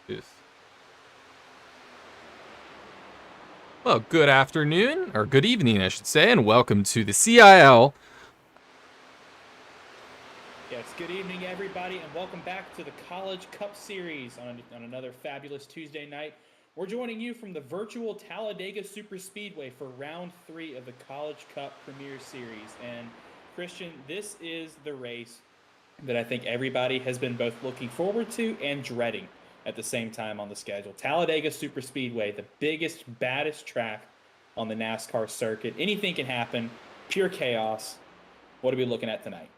Booth. Well, good afternoon, or good evening, I should say, and welcome to the CIL. Yes, good evening, everybody, and welcome back to the College Cup Series on another fabulous Tuesday night. We're joining you from the virtual Talladega Superspeedway for round three of the College Cup Premier Series. And Christian, this is the race that I think everybody has been both looking forward to and dreading at the same time on the schedule. Talladega Superspeedway, the biggest, baddest track on the NASCAR circuit. Anything can happen, pure chaos. What are we looking at tonight?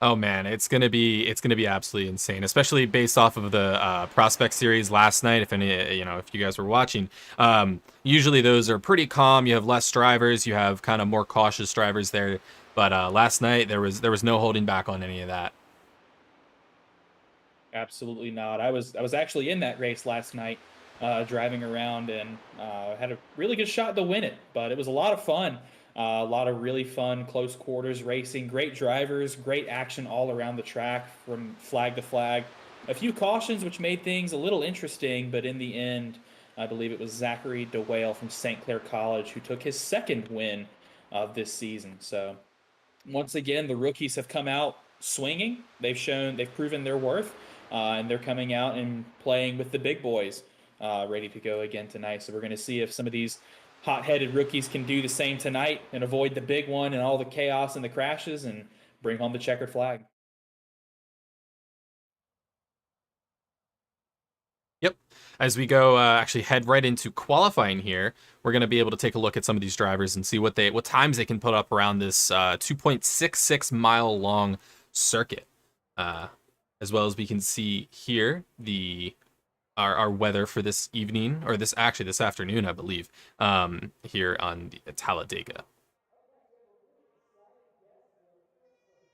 Oh man, it's gonna be absolutely insane, especially based off of the prospect series last night. If any, if you guys were watching, usually those are pretty calm. You have less drivers, you have kind of more cautious drivers there. But last night there was no holding back on any of that. Absolutely not. I was actually in that race last night, driving around and had a really good shot to win it. But it was a lot of fun. A lot of really fun close quarters racing. Great drivers, great action all around the track from flag to flag. A few cautions which made things a little interesting, but in the end, I believe it was Zachary DeWale from St. Clair College who took his second win of this season. So once again, the rookies have come out swinging. They've proven their worth, and they're coming out and playing with the big boys, ready to go again tonight. So we're going to see if some of these hot-headed rookies can do the same tonight and avoid the big one and all the chaos and the crashes and bring home the checkered flag. Yep. As we go, actually head right into qualifying here, we're going to be able to take a look at some of these drivers and see what times they can put up around this 2.66 mile long circuit. Uh, as well as we can see here the our weather for this evening, or this afternoon, I believe, here on the Talladega.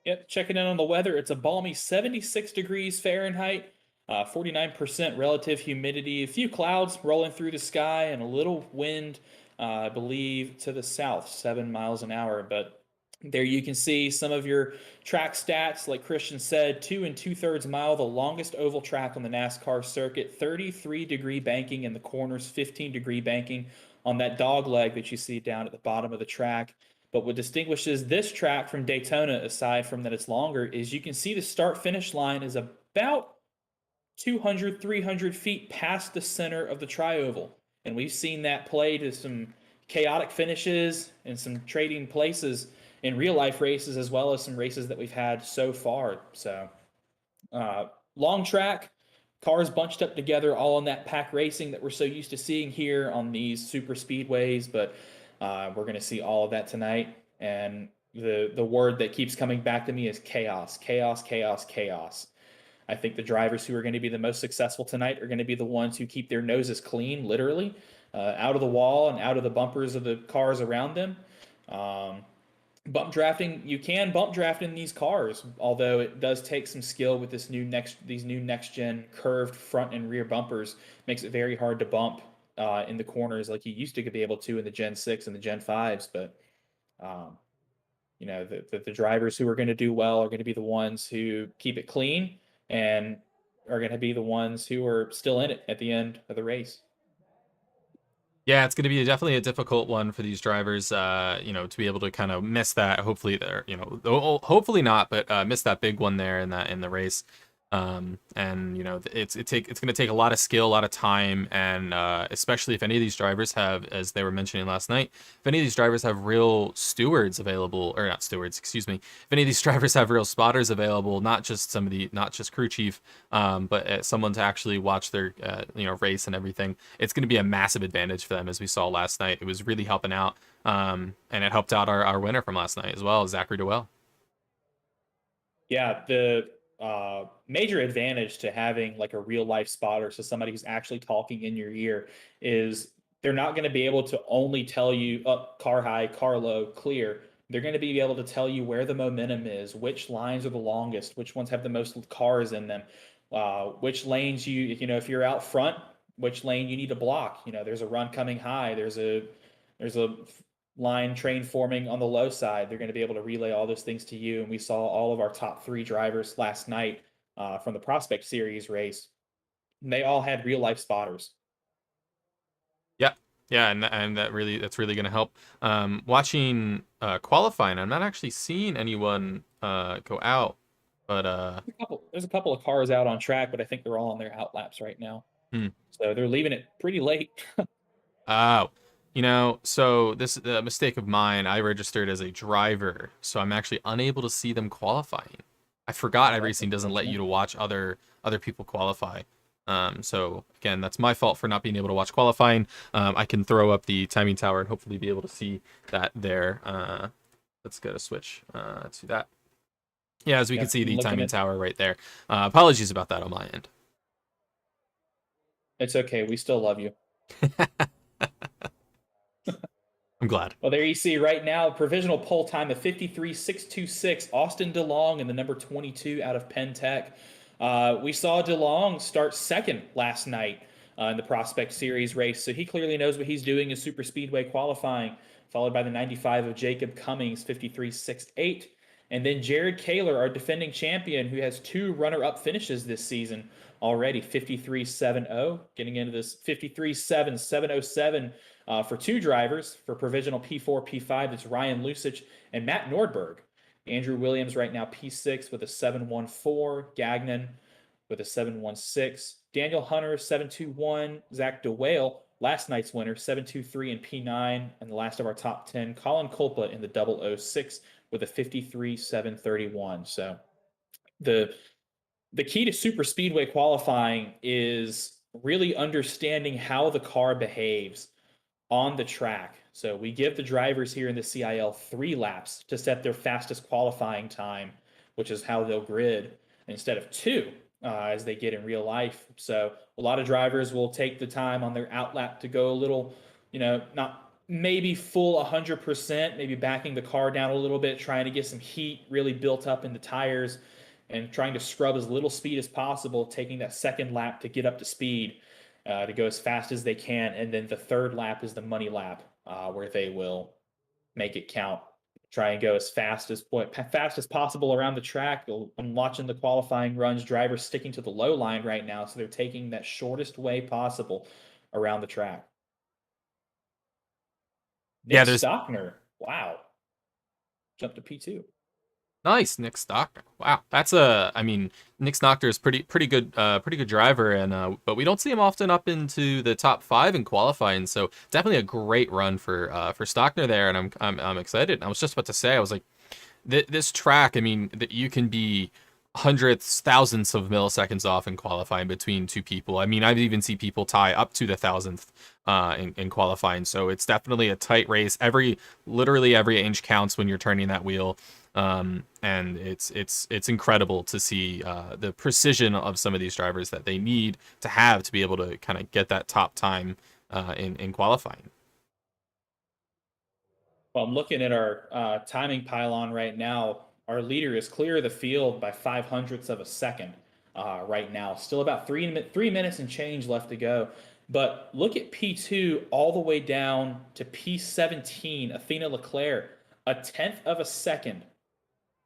Yep, checking in on the weather. It's a balmy 76 degrees Fahrenheit, 49% relative humidity, a few clouds rolling through the sky, and a little wind, I believe, to the south, 7 miles an hour. But there you can see some of your track stats. Like Christian said, 2 2/3 mile, the longest oval track on the NASCAR circuit, 33-degree banking in the corners, 15-degree banking on that dog leg that you see down at the bottom of the track. But what distinguishes this track from Daytona, aside from that it's longer, is you can see the start finish line is about 200, 300 feet past the center of the trioval. And we've seen that play to some chaotic finishes and some trading places in real life races, as well as some races that we've had so far. So, uh, long track, cars bunched up together, all on that pack racing that we're so used to seeing here on these super speedways. But we're going to see all of that tonight. And the word that keeps coming back to me is chaos, chaos, chaos, chaos. I think the drivers who are going to be the most successful tonight are going to be the ones who keep their noses clean, literally, out of the wall and out of the bumpers of the cars around them. Um, Bump drafting, you can bump draft in these cars, although it does take some skill with these new next gen curved front and rear bumpers. Makes it very hard to bump in the corners like you used to be able to in the Gen 6 and the Gen 5s. But um, the drivers who are going to do well are going to be the ones who keep it clean and are going to be the ones who are still in it at the end of the race. Yeah, it's going to be definitely a difficult one for these drivers, to be able to kind of miss that. Hopefully, they're, hopefully not, but miss that big one there in the race. And it's going to take a lot of skill, a lot of time, and especially if any of these drivers have, as they were mentioning last night, if any of these drivers have real stewards available, or not stewards, excuse me, if any of these drivers have real spotters available, not just crew chief, but someone to actually watch their race and everything, it's going to be a massive advantage for them, as we saw last night. It was really helping out, and it helped out our winner from last night as well, Zachary Dewell. Yeah, the major advantage to having like a real life spotter, so somebody who's actually talking in your ear, is they're not going to be able to only tell you up, car high, car low, clear. They're going to be able to tell you where the momentum is, which lines are the longest, which ones have the most cars in them, which lanes if you're out front, which lane you need to block. There's a run coming high. There's a line train forming on the low side. They're going to be able to relay all those things to you. And we saw all of our top three drivers last night from the Prospect Series race They all had real life spotters. Yeah, yeah, and that's really going to help. Watching qualifying, I'm not actually seeing anyone go out, but There's a couple of cars out on track, but I think they're all on their out laps right now. hmm. So they're leaving it pretty late. Oh, so this is a mistake of mine. I registered as a driver, so I'm actually unable to see them qualifying. I forgot Oh, that's iRacing doesn't let you unfortunate. to watch other people qualify. So again, that's my fault for not being able to watch qualifying. I can throw up the timing tower and hopefully be able to see that there. Let's go to switch to that. Yeah, as we can Yep, see I'm the looking timing at. tower right there. Apologies about that on my end. It's okay. We still love you. I'm glad. Well, there you see right now, provisional pole time of 53.626. Austin DeLong in the number 22 out of Penn Tech. We saw DeLong start second last night in the Prospect Series race, so he clearly knows what he's doing in super speedway qualifying, followed by the 95 of Jacob Cummings, 53.68. And then Jared Kaler, our defending champion, who has two runner-up finishes this season already, 53.70, getting into this 53.707 for two drivers for provisional P4, P5. That's Ryan Lusich and Matt Nordberg. Andrew Williams right now P6 with a 714. Gagnon with a 716. Daniel Hunter 721. Zach DeWale, last night's winner, 723 and P9. And the last of our top 10, Colin Kolpa in the 006 with a 53 731. So the the key to super speedway qualifying is really understanding how the car behaves on the track. So we give the drivers here in the CIL 3 laps to set their fastest qualifying time, which is how they'll grid, instead of two as they get in real life. So a lot of drivers will take the time on their out lap to go a little, not maybe full 100%, maybe backing the car down a little bit, trying to get some heat really built up in the tires and trying to scrub as little speed as possible, taking that second lap to get up to speed to go as fast as they can. And then the third lap is the money lap where they will make it count. Try and go as fast as possible around the track. I'm watching the qualifying runs. Drivers sticking to the low line right now, so they're taking that shortest way possible around the track. Yeah, Nick there's Stockner, wow, jumped to P2. nice, Nick Stockner. Wow, that's a. I mean, Nick Stockner is pretty good driver, and but we don't see him often up into the top 5 in qualifying. So definitely a great run for Stockner there, and I'm excited. I was just about to say, I was like, this track. I mean, that you can be hundredths, thousandths of milliseconds off in qualifying between two people. I mean, I've even seen people tie up to the thousandth in qualifying. So it's definitely a tight race. Literally every inch counts when you're turning that wheel. And it's incredible to see the precision of some of these drivers that they need to have to be able to kind of get that top time in qualifying. Well, I'm looking at our timing pylon right now. Our leader is clear of the field by 5 hundredths of a second right now. Still about 3 minutes and change left to go. But look at P2 all the way down to P17, Athena Leclerc, a tenth of a second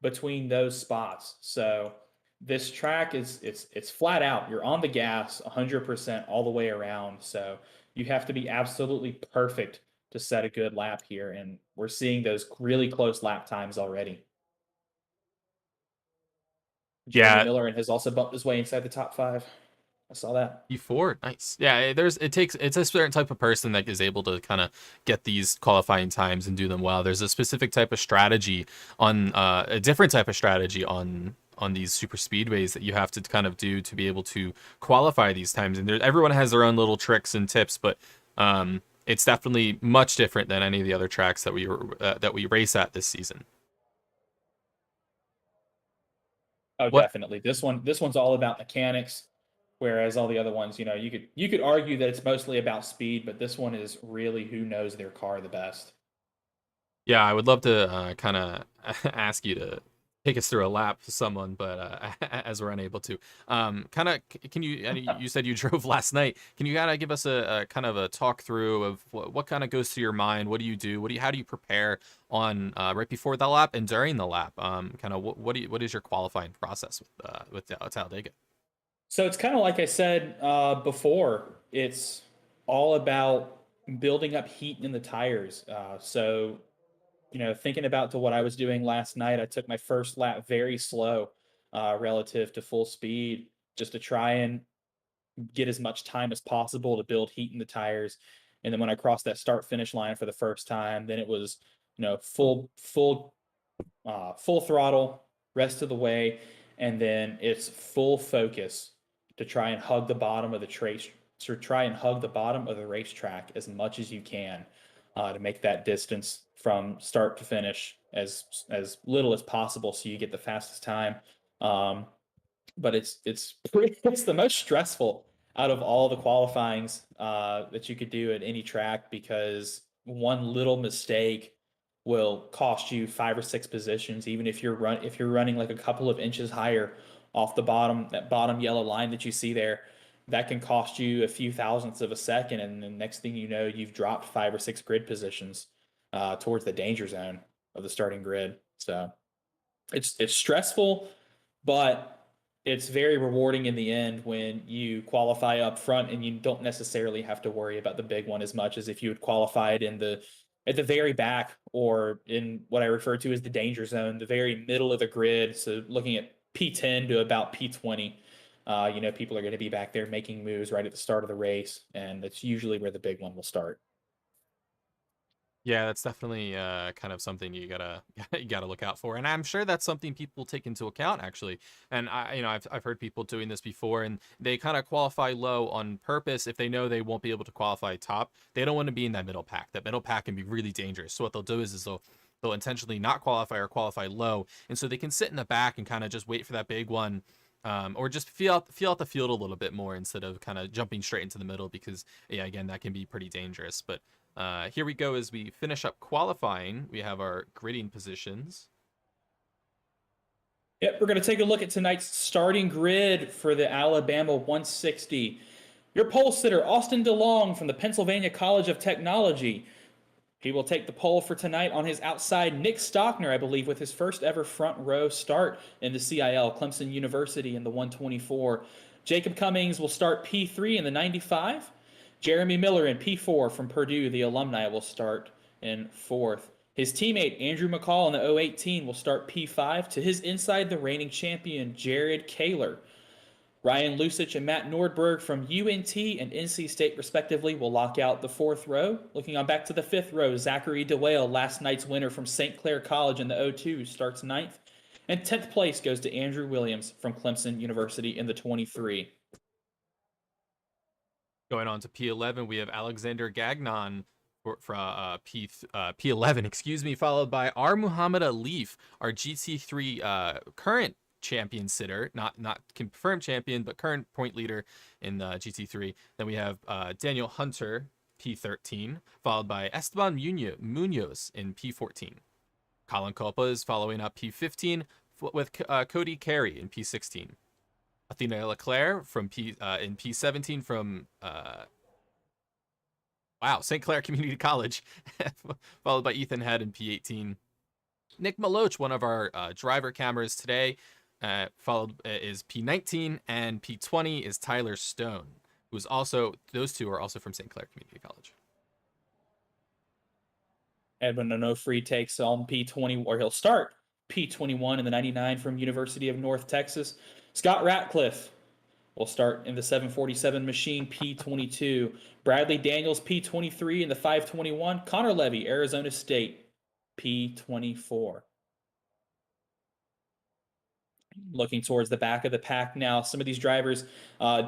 between those spots. So this track is it's flat out. You're on the gas 100% all the way around. So you have to be absolutely perfect to set a good lap here, and we're seeing those really close lap times already. Jeremy Yeah, Miller and has also bumped his way inside the top 5. I saw that. E4, nice. Yeah, it's a certain type of person that is able to kind of get these qualifying times and do them well. There's a specific type of strategy on a different type of strategy on these super speedways that you have to kind of do to be able to qualify these times. And everyone has their own little tricks and tips, but it's definitely much different than any of the other tracks that we race at this season. Oh, What definitely. This one's all about mechanics, whereas all the other ones, you could argue that it's mostly about speed, but this one is really who knows their car the best. Yeah, I would love to kind of ask you to take us through a lap to someone, but as we're unable to, kind of, can you? And you said you drove last night. Can you kind of give us a kind of a talk through of what kind of goes through your mind? What do you do? How do you prepare on right before the lap and during the lap? Kind of what is your qualifying process with Talladega? So it's kind of like I said before. It's all about building up heat in the tires. Thinking about to what I was doing last night, I took my first lap very slow relative to full speed, just to try and get as much time as possible to build heat in the tires. And then when I crossed that start finish line for the first time, then it was full throttle rest of the way, and then it's full focus to try and hug the bottom of the trace to try and hug the bottom of the racetrack as much as you can to make that distance from start to finish as little as possible, so you get the fastest time. Um, but it's the most stressful out of all the qualifyings that you could do at any track, because one little mistake will cost you 5 or 6 positions, even if you're running like a couple of inches higher off that bottom yellow line that you see there. That can cost you a few thousandths of a second, and the next thing you know, you've dropped 5 or 6 grid positions towards the danger zone of the starting grid. So it's stressful, but it's very rewarding in the end when you qualify up front and you don't necessarily have to worry about the big one as much as if you had qualified at the very back, or in what I refer to as the danger zone, the very middle of the grid. So looking at P10 to about P20, people are going to be back there making moves right at the start of the race, and that's usually where the big one will start. Yeah, that's definitely kind of something you gotta you gotta look out for, and I'm sure that's something people take into account actually. And I've heard people doing this before, and they kind of qualify low on purpose if they know they won't be able to qualify top. They don't want to be in that middle pack. That middle pack can be really dangerous. So what they'll do is they'll intentionally not qualify or qualify low, and so they can sit in the back and kind of just wait for that big one. Or just feel out the field a little bit more instead of kind of jumping straight into the middle, because yeah, again, that can be pretty dangerous. But here we go as we finish up qualifying. We have our gridding positions. Yep, we're going to take a look at tonight's starting grid for the Alabama 160. Your pole sitter, Austin DeLong from the Pennsylvania College of Technology. He will take the pole for tonight on his outside. Nick Stockner, I believe, with his first ever front row start in the CIL, Clemson University in the 124. Jacob Cummings will start P3 in the 95. Jeremy Miller in P4 from Purdue, the alumni, will start in fourth. His teammate Andrew McCall in the 018 will start P5 to his inside the reigning champion Jared Kaler. Ryan Lusich and Matt Nordberg from UNT and NC State, respectively, will lock out the fourth row. Looking on back to the fifth row, Zachary DeWale, last night's winner from St. Clair College in the 02, starts ninth. And 10th place goes to Andrew Williams from Clemson University in the 23. Going on to P11, we have Alexander Gagnon for P11, excuse me, followed by R. Muhammad Alif, our GT3 current champion sitter, not confirmed champion, but current point leader in GT3. Then we have Daniel Hunter, P13, followed by Esteban Munoz in P14. Colin Copa is following up P15 with Cody Carey in P16. Athena Leclerc from in P17 from St. Clair Community College, followed by Ethan Head in P18. Nick Maloch, one of our driver cameras today, followed is P19, and P20 is Tyler Stone, who's also, those two are also from St. Clair Community College. Edwin Onofre takes on P20, or he'll start P21 in the 99 from University of North Texas. Scott Ratcliffe will start in the 747 machine P22. Bradley Daniels P23 in the 521. Connor Levy, Arizona State, P24. Looking towards the back of the pack now, some of these drivers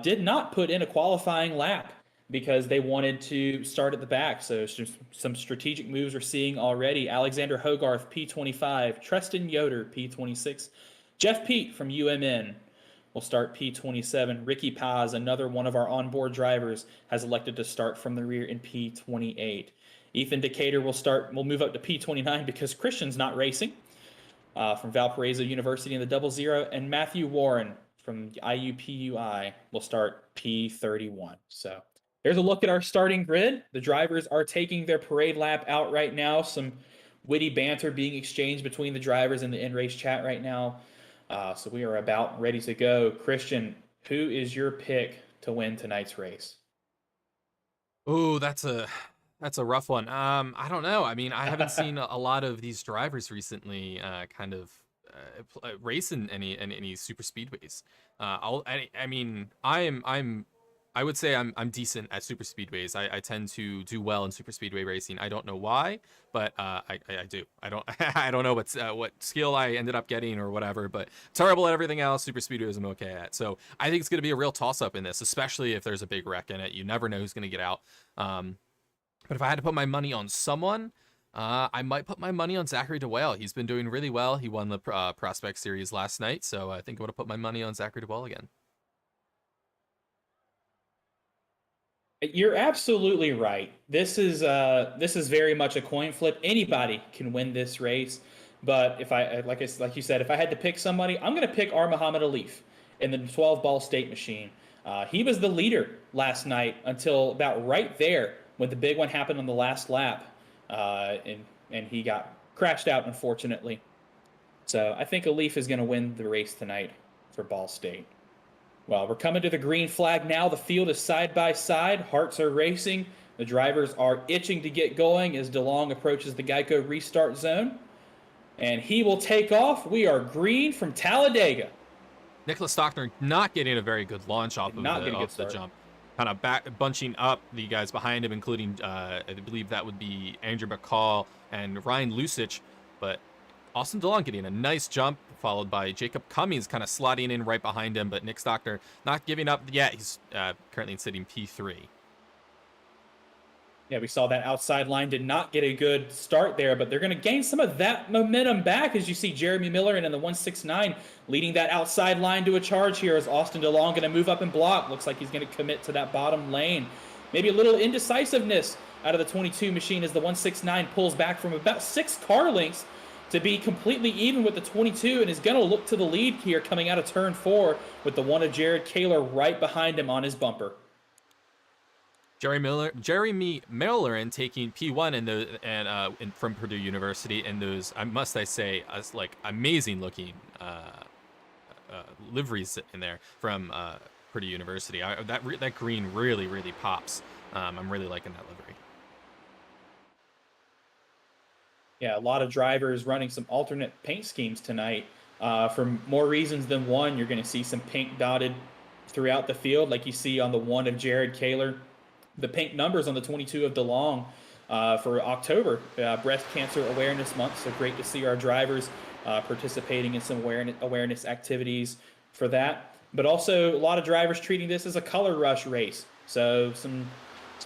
did not put in a qualifying lap because they wanted to start at the back. So some strategic moves we're seeing already. Alexander Hogarth, P25. Treston Yoder, P26. Jeff Pete from UMN will start P27. Ricky Paz, another one of our onboard drivers, has elected to start from the rear in P28. Ethan Decatur will move up to P29 because Christian's not racing. From Valparaiso University in the 00, and Matthew Warren from IUPUI will start P31. So there's a look at our starting grid. The drivers are taking their parade lap out right now. Some witty banter being exchanged between the drivers in the in-race chat right now. So we are about ready to go. Christian, Who is your pick to win tonight's race? Oh, that's a rough one. I don't know. I mean, I haven't seen a lot of these drivers recently, kind of race in any super speedways. I mean, I would say I'm decent at super speedways. I tend to do well in super speedway racing. I don't know why, but I do. I don't I don't know what skill I ended up getting or whatever. But terrible at everything else. Super speedways I'm okay at. So I think it's gonna be a real toss up in this, especially if there's a big wreck in it. You never know who's gonna get out. But if I had to put my money on someone, I might put my money on Zachary DeWale. He's been doing really well. He won the Prospect Series last night, so I think I'm going to put my money on Zachary DeWale again. You're absolutely right. This is very much a coin flip. Anybody can win this race, but if like you said, if I had to pick somebody, I'm going to pick R. Muhammad Alif in the 12 ball state machine. He was the leader last night until about right there when the big one happened on the last lap, and he got crashed out unfortunately. So I think Alif is going to win the race tonight for Ball State. Well, we're coming to the green flag now. The field is side by side. Hearts are racing. The drivers are itching to get going as DeLong approaches the Geico restart zone. And he will take off. We are green from Talladega. Nicholas Stockner not getting a very good launch off Did of not get a good off the start. jump. Kind of back bunching up the guys behind him, including I believe that would be Andrew McCall and Ryan Lusich. But Austin DeLong getting a nice jump, followed by Jacob Cummings kind of slotting in right behind him, but Nick Stockner not giving up yet. He's currently sitting P3. Yeah, we saw that outside line did not get a good start there, but they're going to gain some of that momentum back as you see Jeremy Miller and in the 169 leading that outside line to a charge here as Austin DeLong going to move up and block. Looks like he's going to commit to that bottom lane. Maybe a little indecisiveness out of the 22 machine as the 169 pulls back from about 6 car lengths to be completely even with the 22 and is going to look to the lead here coming out of turn 4 with the one of Jared Kaler right behind him on his bumper. Jeremy Miller taking P1 in the from Purdue University in those I say as like amazing looking liveries in there from Purdue University. That green really pops. I'm really liking that livery. Yeah, a lot of drivers running some alternate paint schemes tonight. For more reasons than one, you're going to see some pink dotted throughout the field, like you see on the one of Jared Kaler. The pink numbers on the 22 of DeLong for October, Breast Cancer Awareness Month. So great to see our drivers participating in some awareness activities for that. But also a lot of drivers treating this as a color rush race. So some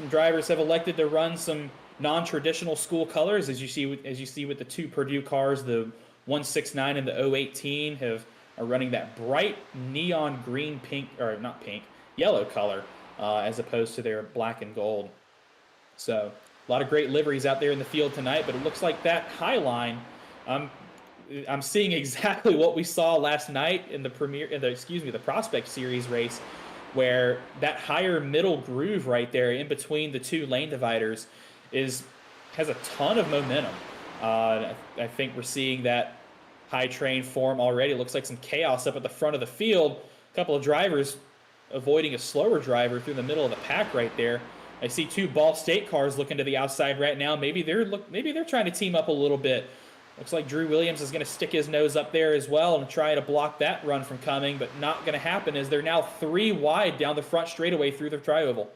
drivers have elected to run some non-traditional school colors, as you see with the 2 Purdue cars. The 169 and the 018 are running that bright neon green pink, or not pink, yellow color. As opposed to their black and gold. So a lot of great liveries out there in the field tonight, but it looks like that high line, I'm seeing exactly what we saw last night in the the Prospect Series race, where that higher middle groove right there in between the 2 lane dividers has a ton of momentum. I think we're seeing that high train form already. It looks like some chaos up at the front of the field. A couple of drivers avoiding a slower driver through the middle of the pack right there. I see 2 Ball State cars looking to the outside right now. Maybe they're trying to team up a little bit. Looks like Drew Williams is going to stick his nose up there as well and try to block that run from coming, but not going to happen as they're now 3 wide down the front straightaway through the tri-oval.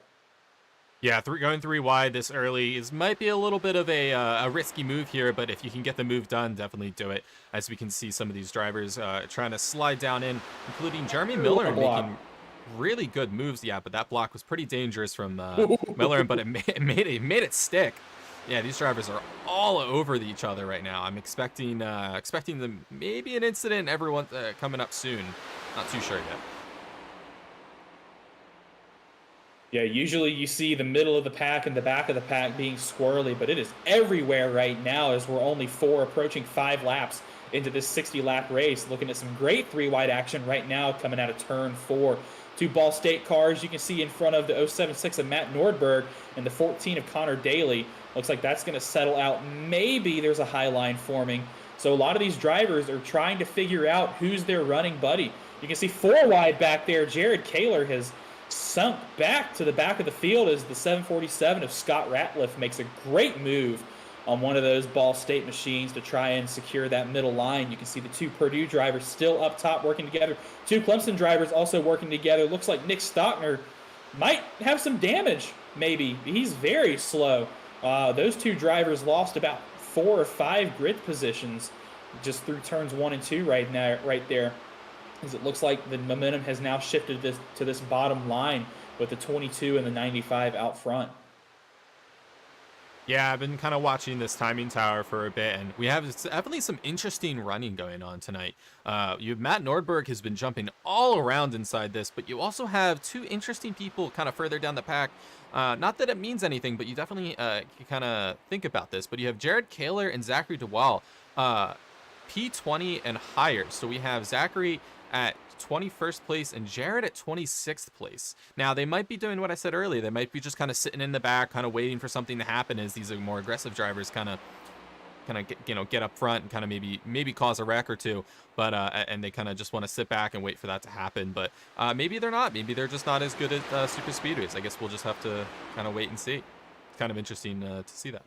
Yeah, going 3 wide this early might be a little bit of a risky move here, but if you can get the move done, definitely do it. As we can see some of these drivers trying to slide down in, including Jeremy Miller making really good moves. Yeah, but that block was pretty dangerous from Miller, but it made it stick. Yeah, these drivers are all over each other right now. I'm expecting them maybe an incident. Everyone coming up soon. Not too sure yet. Yeah, usually you see the middle of the pack and the back of the pack being squirrely, but it is everywhere right now as we're only 4 approaching 5 laps into this 60-lap race. Looking at some great 3 wide action right now coming out of turn 4. 2 Ball State cars you can see in front of the 076 of Matt Nordberg and the 14 of Connor Daly. Looks like that's going to settle out. Maybe there's a high line forming So a lot of these drivers are trying to figure out who's their running buddy. You can see 4 wide back there. Jared Kaler has sunk back to the back of the field as the 747 of Scott Ratliff makes a great move on one of those Ball State machines to try and secure that middle line. You can see the 2 Purdue drivers still up top working together. 2 Clemson drivers also working together. Looks like Nick Stockner might have some damage, maybe. He's very slow. Those 2 drivers lost about 4 or 5 grid positions just through turns 1 and 2 right now, right there. As it looks like the momentum has now shifted to this bottom line with the 22 and the 95 out front. Yeah, I've been kind of watching this timing tower for a bit, and we have definitely some interesting running going on tonight. Matt Nordberg has been jumping all around inside this, but you also have 2 interesting people kind of further down the pack. Not that it means anything, but you definitely kind of think about this. But you have Jared Kaler and Zachary DeWall, P20 and higher. So we have Zachary at 21st place and Jared at 26th place. Now, they might be doing what I said earlier. They might be just kind of sitting in the back, kind of waiting for something to happen as these are more aggressive drivers kind of get up front and kind of maybe cause a wreck or two, but and they kind of just want to sit back and wait for that to happen. But maybe they're not. Maybe they're just not as good at super speedways. I guess we'll just have to kind of wait and see. It's kind of interesting to see that.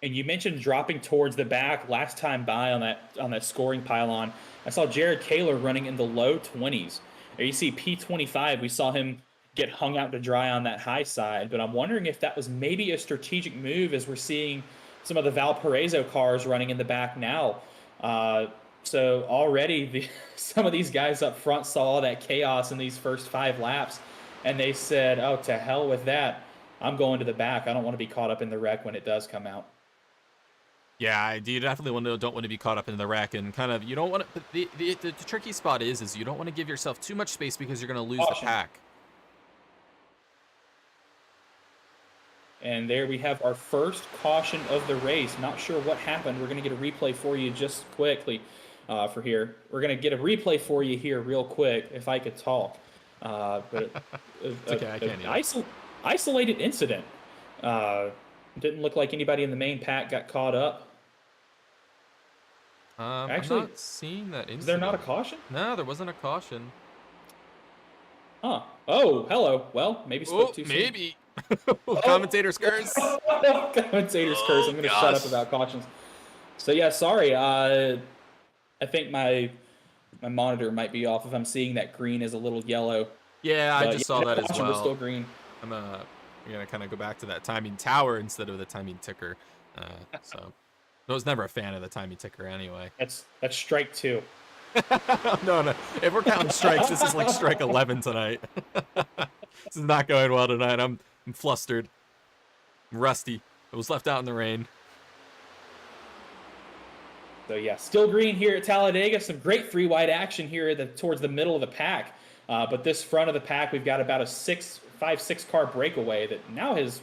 And you mentioned dropping towards the back last time by on that scoring pylon. I saw Jared Kaler running in the low 20s. There you see P25. We saw him get hung out to dry on that high side, but I'm wondering if that was maybe a strategic move as we're seeing some of the Valparaiso cars running in the back now. So already some of these guys up front saw all that chaos in these first 5 laps, and they said, oh, to hell with that. I'm going to the back. I don't want to be caught up in the wreck when it does come out. Yeah, you definitely don't want to be caught up in the wreck, and kind of you don't want to. The tricky spot is you don't want to give yourself too much space because you're going to lose the pack. And there we have our first caution of the race. Not sure what happened. We're going to get a replay for you just quickly for here. We're going to get a replay for you here real quick if I could talk. But okay, I can't. Isolated incident. Didn't look like anybody in the main pack got caught up. Actually, I'm not seeing that incident. Is there not a caution? No, there wasn't a caution. Huh. Oh, hello. Well, maybe spoke too soon. Maybe. Commentator's curse. Commentator's curse. I'm going to shut up about cautions. So yeah, sorry. I think my monitor might be off if I'm seeing that green is a little yellow. Yeah, I just saw that as well. Was still green. We're gonna kind of go back to that timing tower instead of the timing ticker. So I was never a fan of the timing ticker anyway. That's strike 2. No. If we're counting strikes, this is like strike 11 tonight. This is not going well tonight. I'm flustered. I'm rusty. I was left out in the rain. So yeah, still green here at Talladega. Some great 3-wide action here towards the middle of the pack. But this front of the pack, we've got about a 5-6 car breakaway that now has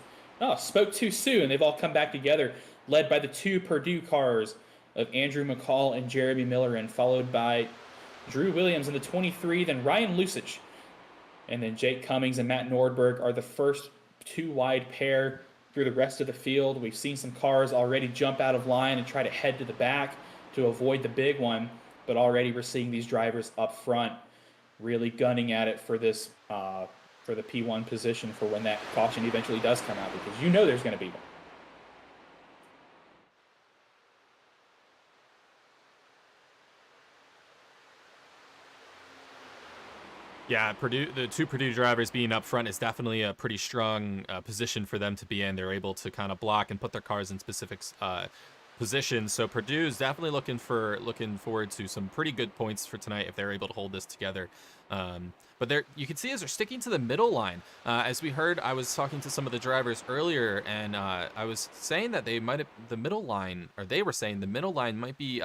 spoke too soon. They've all come back together, led by the 2 Purdue cars of Andrew McCall and Jeremy Miller, and followed by Drew Williams in the 23, then Ryan Lusich, and then Jake Cummings and Matt Nordberg are the first 2-wide pair through the rest of the field. We've seen some cars already jump out of line and try to head to the back to avoid the big one, but already we're seeing these drivers up front really gunning at it for this for the P1 position for when that caution eventually does come out, because you know there's going to be one. Yeah, the 2 Purdue drivers being up front is definitely a pretty strong position for them to be in. They're able to kind of block and put their cars in specific positions. So Purdue's definitely looking forward to some pretty good points for tonight if they're able to hold this together. But you can see as they're sticking to the middle line. As we heard, I was talking to some of the drivers earlier, and I was saying that they were saying the middle line might be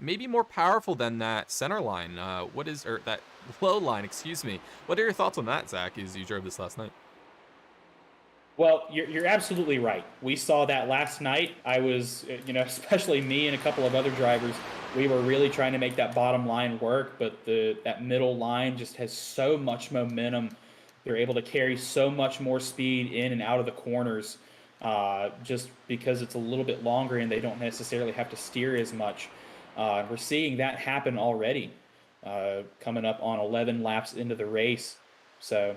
maybe more powerful than that center line. That low line, excuse me. What are your thoughts on that, Zach, as you drove this last night? Well, you're absolutely right. We saw that last night. I was, especially me and a couple of other drivers, we were really trying to make that bottom line work, but that middle line just has so much momentum. They're able to carry so much more speed in and out of the corners just because it's a little bit longer and they don't necessarily have to steer as much. We're seeing that happen already, coming up on 11 laps into the race. So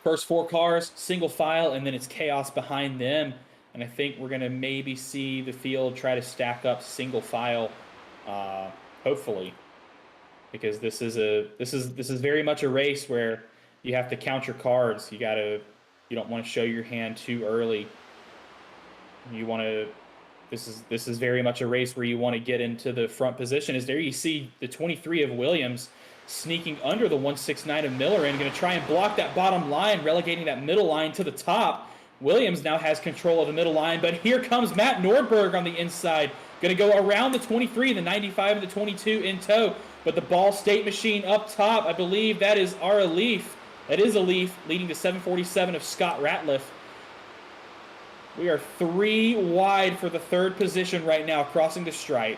first four cars, single file, and then it's chaos behind them. And I think we're gonna maybe see the field try to stack up single file, uh, hopefully, because this is very much a race where you have to count your cards. You don't want to show your hand too early. You want to this is very much a race where you want to get into the front position. As there you see the 23 of Williams sneaking under the 169 of Miller and going to try and block that bottom line, relegating that middle line to the top. Williams now has control of the middle line, but here comes Matt Nordberg on the inside. Going to go around the 23, the 95, and the 22 in tow. But the Ball State machine up top, I believe that is our Leaf. That is a Leaf, leading to 747 of Scott Ratliff. We are 3 wide for the third position right now, crossing the stripe.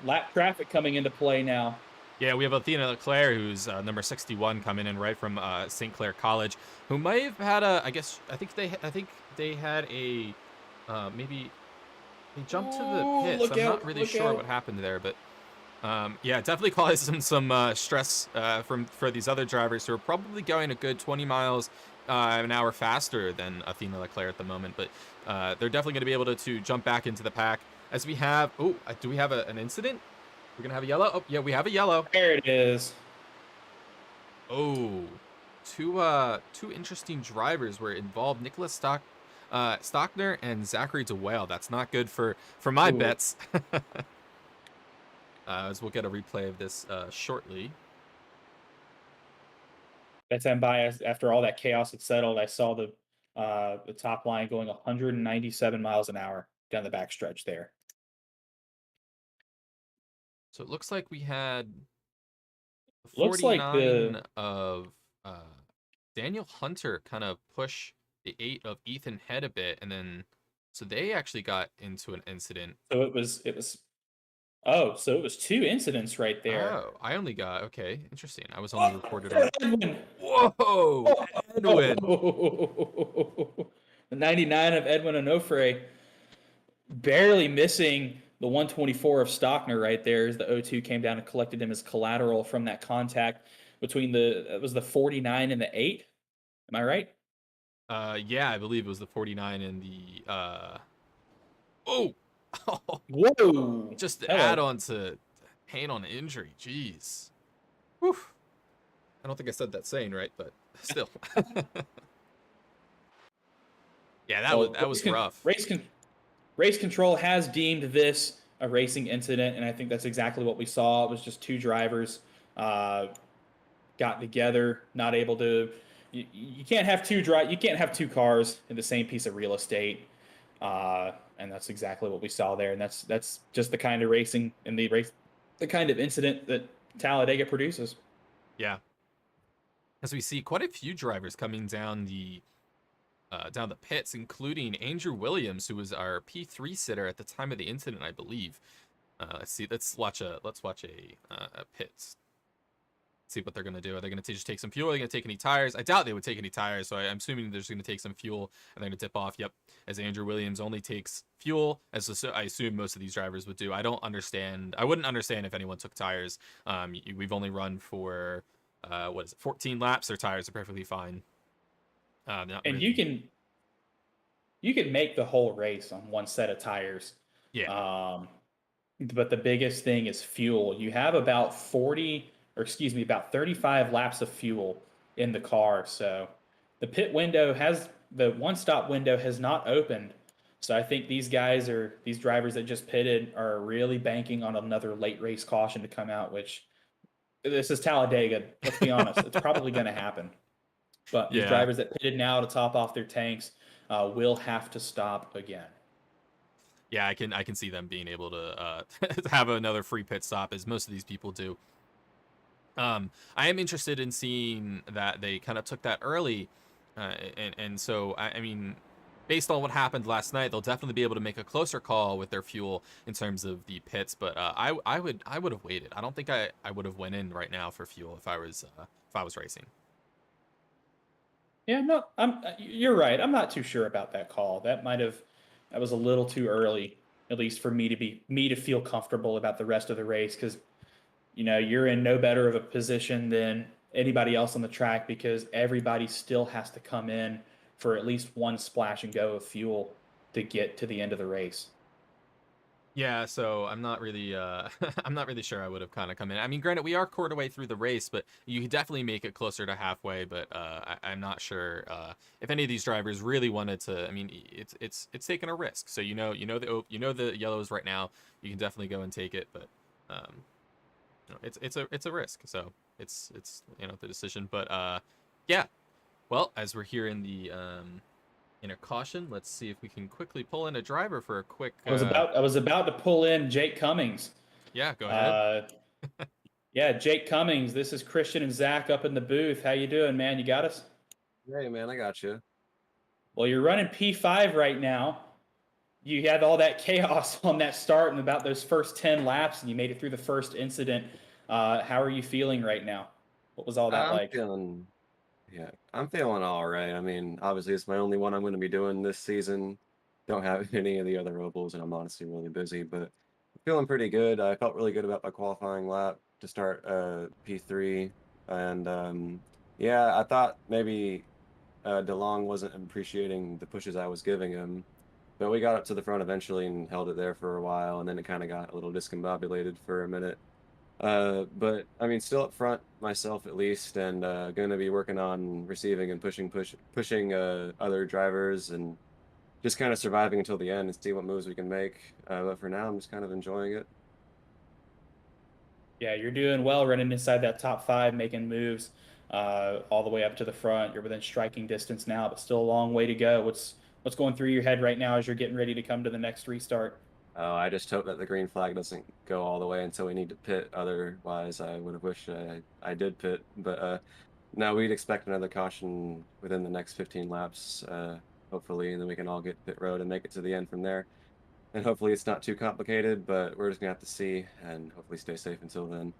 Lap traffic coming into play now. Yeah, we have Athena Leclerc, who's number 61, coming in right from St. Clair College, who might have had a. I think they had a maybe they jumped to the pits. Look I'm out! not really Look sure out. what happened there, but yeah, it definitely caused some stress for these other drivers who are probably going a good 20 miles an hour faster than Athena Leclerc at the moment. But they're definitely going to be able to jump back into the pack as we have. Oh, do we have an incident? We're gonna have a yellow. Oh, yeah, we have a yellow. There it is. Oh, two interesting drivers were involved. Nicholas Stockner and Zachary DeWale. That's not good for my bets. As we'll get a replay of this shortly. That's unbiased. After all that chaos had settled, I saw the top line going 197 miles an hour down the backstretch there. So it looks like we had Looks like 49 of Daniel Hunter kind of push the 8 of Ethan Head a bit, and then so they actually got into an incident. so it was 2 incidents right there. Oh, I only got okay, interesting. I was only reported on. Edwin. Whoa, Edwin! The 99 of Edwin Onofre, barely missing the 124 of Stockner right there as the O2 came down and collected him as collateral from that contact between it was the 49 and the 8. Am I right? Yeah, I believe it was the 49 and the oh, Whoa! just to Hello. add on to pain on injury. Jeez. Whew. I don't think I said that saying right, but still. Yeah, that was rough. Race control has deemed this a racing incident, and I think that's exactly what we saw. It was just 2 drivers got together, not able to. You can't have you can't have 2 cars in the same piece of real estate, and that's exactly what we saw there. And that's just the kind of racing and the kind of incident that Talladega produces. Yeah, as we see quite a few drivers coming down the pits, including Andrew Williams, who was our P3 sitter at the time of the incident, I believe. Let's see. Let's watch a pits. See what they're gonna do. Are they gonna just take some fuel? Are they gonna take any tires? I doubt they would take any tires, so I'm assuming they're just gonna take some fuel and they're gonna dip off. Yep, as Andrew Williams only takes fuel, as I assume most of these drivers would do. I don't understand. I wouldn't understand if anyone took tires. We've only run for what is it, 14 laps. Their tires are perfectly fine. And really. you can make the whole race on one set of tires. Yeah. But the biggest thing is fuel. You have about 35 laps of fuel in the car. So the the one stop window has not opened. So I think these drivers that just pitted are really banking on another late race caution to come out, which this is Talladega. Let's be honest. It's probably going to happen. But these Yeah. drivers that pitted now to top off their tanks will have to stop again. Yeah, I can see them being able to have another free pit stop, as most of these people do. I am interested in seeing that they kind of took that early, and so I mean, based on what happened last night, they'll definitely be able to make a closer call with their fuel in terms of the pits. But I would have waited. I don't think I would have went in right now for fuel if I was racing. Yeah, no, you're right. I'm not too sure about that call. That was a little too early. at least for me to feel comfortable about the rest of the race, because you're in no better of a position than anybody else on the track, because everybody still has to come in for at least one splash and go of fuel to get to the end of the race. Yeah, so I'm not really I'm not really sure I would have kind of come in. I mean, granted, we are quarter way through the race, but you could definitely make it closer to halfway. But I'm not sure if any of these drivers really wanted to. I mean, it's taking a risk. So the yellows right now. You can definitely go and take it, but um, it's a risk. So it's the decision. But yeah. Well, as we're here in the inner caution, let's see if we can quickly pull in a driver for a quick. I was about to pull in Jake Cummings. Yeah, go ahead. Uh, yeah, Jake Cummings. This is Christian and Zach up in the booth. How you doing, man? You got us? Hey man, I got you. Well, you're running P5 right now. You had all that chaos on that start and about those first 10 laps, and you made it through the first incident. How are you feeling right now? What was all that I'm like? feeling, yeah, I'm feeling all right. I mean, obviously it's my only one I'm going to be doing this season. Don't have any of the other ovals, and I'm honestly really busy, but I'm feeling pretty good. I felt really good about my qualifying lap to start P3, and yeah, I thought maybe DeLong wasn't appreciating the pushes I was giving him, but we got up to the front eventually and held it there for a while, and then it kind of got a little discombobulated for a minute. But I mean, still up front myself at least, and going to be working on receiving and pushing other drivers, and just kind of surviving until the end and see what moves we can make. But for now, I'm just kind of enjoying it. Yeah, you're doing well running inside that top five, making moves all the way up to the front. You're within striking distance now, but still a long way to go. What's going through your head right now as you're getting ready to come to the next restart? Oh, I just hope that the green flag doesn't go all the way until we need to pit. Otherwise, I would have wished I did pit. But no, we'd expect another caution within the next 15 laps, hopefully, and then we can all get pit road and make it to the end from there. And hopefully it's not too complicated, but we're just gonna have to see and hopefully stay safe until then.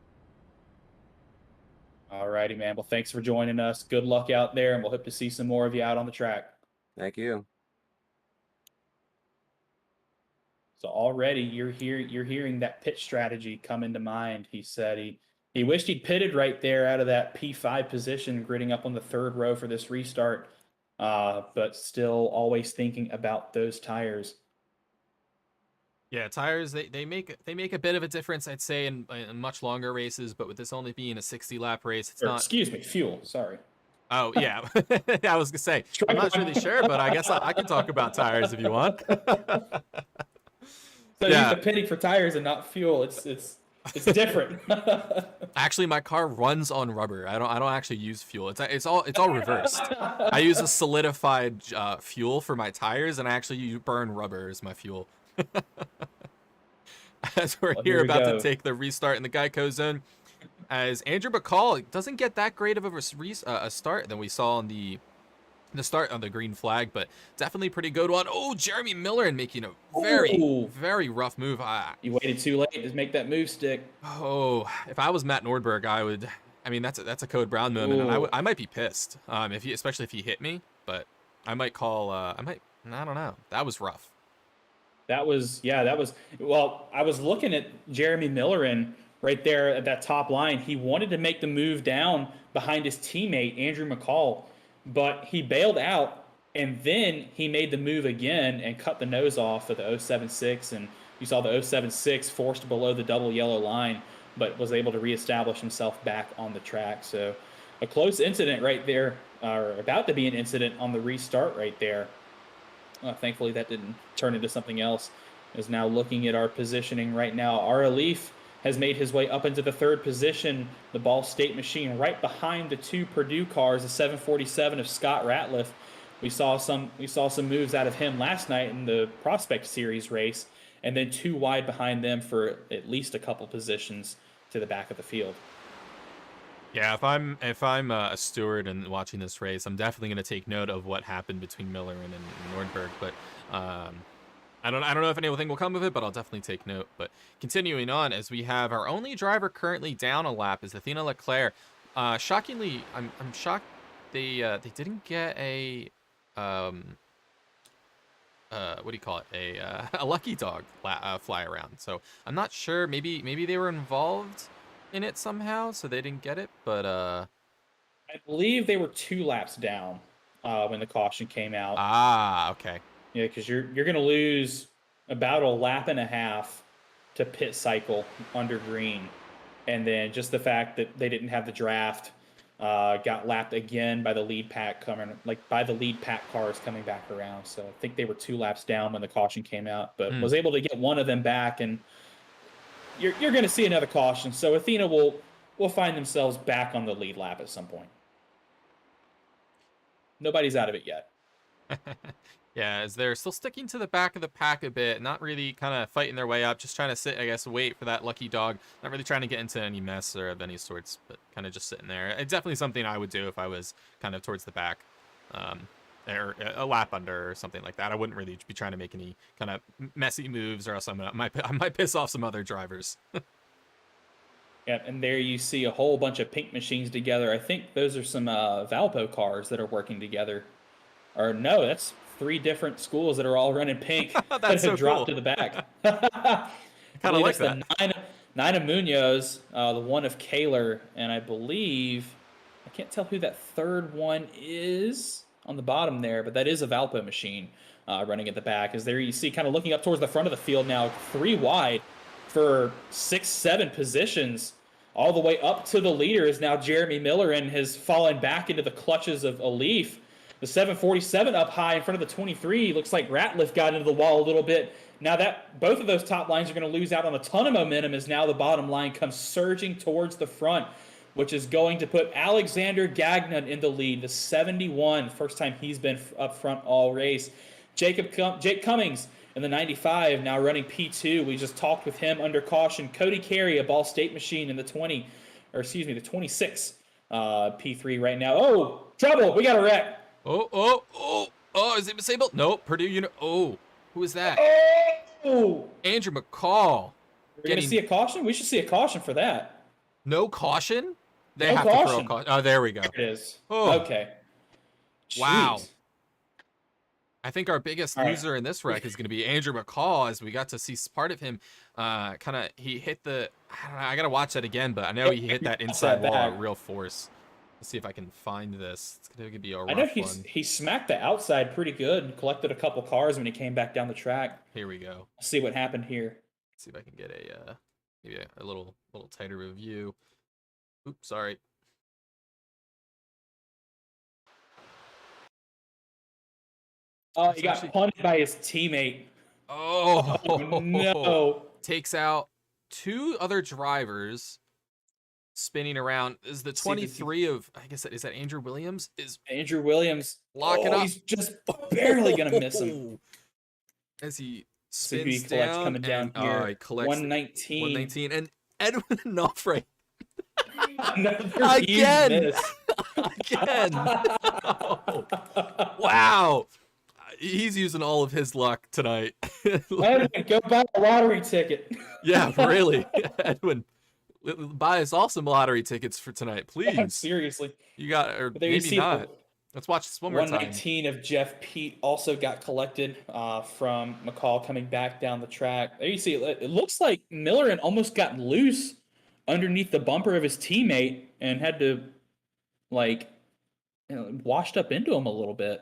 All righty, man. Well, thanks for joining us. Good luck out there, and we'll hope to see some more of you out on the track. Thank you. So already you're hearing that pit strategy come into mind. He said he wished he'd pitted right there out of that P5 position, gritting up on the third row for this restart, but still always thinking about those tires. Yeah, tires they make a bit of a difference, I'd say, in much longer races, but with this only being a 60 lap race, it's Or not. excuse me, fuel. Sorry. Oh yeah, I was gonna say I'm Strike not one. really sure, but I guess I can talk about tires if you want. So used Yeah, to pitting for tires and not fuel. It's different. actually, my car runs on rubber. I don't actually use fuel. It's all reversed. I use a solidified fuel for my tires, and I actually burn rubber as my fuel. As we're Well, here here we about to go. take the restart in the Geico zone, as Andrew McCall doesn't get that great of a start than we saw on the start on the green flag, but definitely pretty good one. Oh, Jeremy Miller and making a very, Ooh, very rough move. you waited too late to make that move stick. If I was Matt Nordberg, I would. I mean, that's a Code Brown moment, and Ooh. I might be pissed. Especially if he hit me, but I might call. I don't know. That was rough. Well, I was looking at Jeremy Miller and right there at that top line. He wanted to make the move down behind his teammate, Andrew McCall, but he bailed out and then he made the move again and cut the nose off of the 076. And you saw the 076 forced below the double yellow line, but was able to reestablish himself back on the track. So a close incident right there, or about to be an incident on the restart right there. Thankfully, that didn't turn into something else. Is now looking at our positioning right now. Our Leaf has made his way up into the third position. The Ball State machine right behind the two Purdue cars, the 747 of Scott Ratliff. We saw some moves out of him last night in the Prospect Series race, and then two wide behind them for at least a couple positions to the back of the field. Yeah, if I'm a steward and watching this race, I'm definitely going to take note of what happened between Miller and Nordberg. But I don't know if anything will come of it, but I'll definitely take note. But continuing on, as we have our only driver currently down a lap is Athena Leclerc. Shockingly, I'm shocked they didn't get a what do you call it, a lucky dog fly around. So I'm not sure. Maybe they were involved in it somehow, so they didn't get it. But I believe they were 2 laps down when the caution came out. okay. Yeah, because you're going to lose about a lap and a half to pit cycle under green, and then just the fact that they didn't have the draft got lapped again by the lead pack by the lead pack cars coming back around. So I think they were 2 laps down when the caution came out, but Hmm. was able to get one of them back, and you're going to see another caution. So Athena will find themselves back on the lead lap at some point. Nobody's out of it yet. Yeah, as they're still sticking to the back of the pack a bit, not really kind of fighting their way up, just trying to sit, I guess, wait for that lucky dog. Not really trying to get into any mess or of any sorts, but kind of just sitting there. It's definitely something I would do if I was kind of towards the back, or a lap under or something like that. I wouldn't really be trying to make any kind of messy moves, or else I might piss off some other drivers. Yeah, and there you see a whole bunch of pink machines together. I think those are some Valpo cars that are working together. Or no, that's 3 different schools that are all running pink that That's have so dropped cool. to the back. I I kind of believe like that's that. the nine of Munoz, the one of Kaler, and I believe I can't tell who that third one is on the bottom there, but that is a Valpo machine running at the back. As there you see, kind of looking up towards the front of the field now, 3 wide for 6, 7 positions. All the way up to the leader is now Jeremy Miller and has fallen back into the clutches of a Leaf. The 747 up high in front of the 23 looks like Ratliff got into the wall a little bit. Now that both of those top lines are going to lose out on a ton of momentum as now the bottom line comes surging towards the front, which is going to put Alexander Gagnon in the lead, the 71, first time he's been up front all race. Jake Cummings in the 95, now running P2. We just talked with him under caution. Cody Carey, a Ball State machine in the 26 P3 right now. Oh, trouble! We got a wreck. Oh, is it disabled? Nope. Purdue unit. Oh, who is that? Oh! Andrew McCall. We're going to see a caution? We should see a caution for that. No caution? They No have to throw a caution. caution. Oh, there we go. There it is. Oh, Okay. wow. Jeez. I think our biggest All right. loser in this wreck is going to be Andrew McCall, as we got to see part of him. He hit the. I don't know. I got to watch that again, but I know he hit that inside wall at real force. Let's see if I can find this. It's going to be a rough I know one. he smacked the outside pretty good and collected a couple cars when he came back down the track. Here we go. Let's see what happened here. Let's see if I can get maybe a little tighter review. Oops, sorry. Oh, he got punted by his teammate. Oh, no. Takes out 2 other drivers spinning around. Is the 23 of, I guess, is that Andrew Williams? Is Andrew Williams locking up. He's just barely going to miss him. As he spins down. Coming down here. He collects 119. 119. And Edwin Onofre. Again. Again. Oh, wow. He's using all of his luck tonight. Edwin, go buy a lottery ticket. Yeah, really. Edwin, buy us all some lottery tickets for tonight, please. Seriously. You got, or maybe not. Let's watch this one more time. 119 of Jeff Pete also got collected from McCall coming back down the track. There you see, it looks like Miller almost got loose underneath the bumper of his teammate and had to, washed up into him a little bit.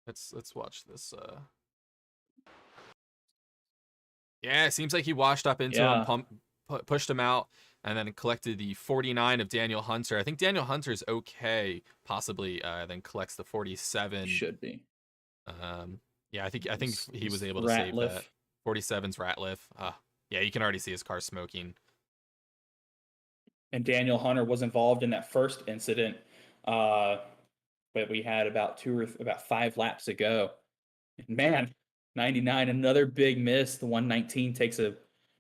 Let's watch this. Yeah, it seems like he washed up into him, pushed him out, and then collected the 49 of Daniel Hunter. I think Daniel Hunter's okay, possibly. Then collects the 47. Should be. Yeah, I think he was able to save that. 47's Ratliff. Yeah, you can already see his car smoking. And Daniel Hunter was involved in that first incident, but we had about 5 laps ago. And man, 99, another big miss. The 119 takes a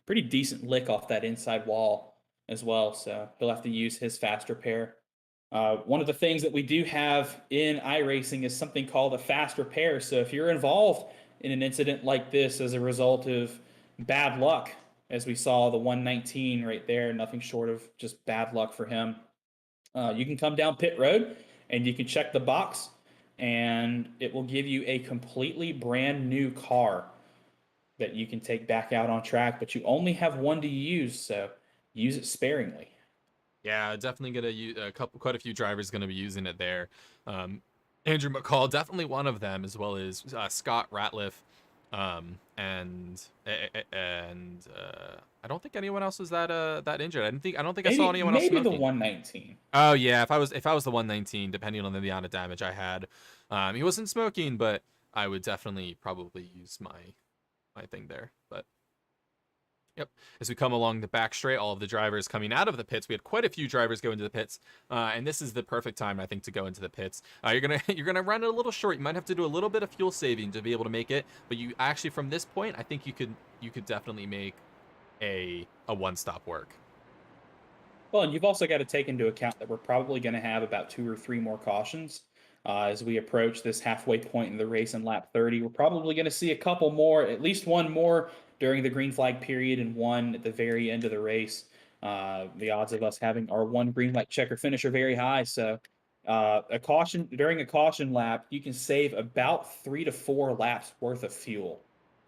pretty decent lick off that inside wall as well, so he'll have to use his fast repair. One of the things that we do have in iRacing is something called a fast repair. So if you're involved in an incident like this as a result of bad luck, as we saw the 119 right there, nothing short of just bad luck for him, you can come down pit road and you can check the box and it will give you a completely brand new car that you can take back out on track, but you only have one to use, so use it sparingly. Yeah, definitely gonna use quite a few drivers gonna be using it there. Andrew McCall, definitely one of them, as well as Scott Ratliff, and I don't think anyone else was that injured. I don't think I saw Maybe anyone else maybe the smoking. 119. Oh yeah, if I was the 119, depending on the amount of damage I had, he wasn't smoking, but I would definitely probably use my thing there. But yep. As we come along the back straight, all of the drivers coming out of the pits. We had quite a few drivers go into the pits, and this is the perfect time, I think, to go into the pits. You're gonna you're gonna run it a little short. You might have to do a little bit of fuel saving to be able to make it, but you actually from this point, I think you could definitely make a one stop work. Well, and you've also got to take into account that we're probably going to have about 2 or 3 more cautions as we approach this halfway point in the race in lap 30. We're probably going to see a couple more, at least one more during the green flag period and one at the very end of the race. The odds of us having our one green light checker finish are very high. So, a caution during a caution lap, you can save about 3 to 4 laps worth of fuel.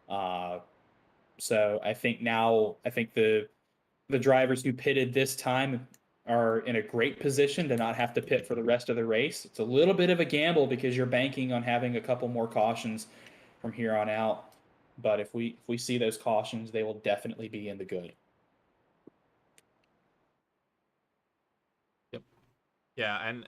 Uh, so I think the drivers who pitted this time are in a great position to not have to pit for the rest of the race. It's a little bit of a gamble because you're banking on having a couple more cautions from here on out. But if we see those cautions, they will definitely be in the good. Yep. Yeah, and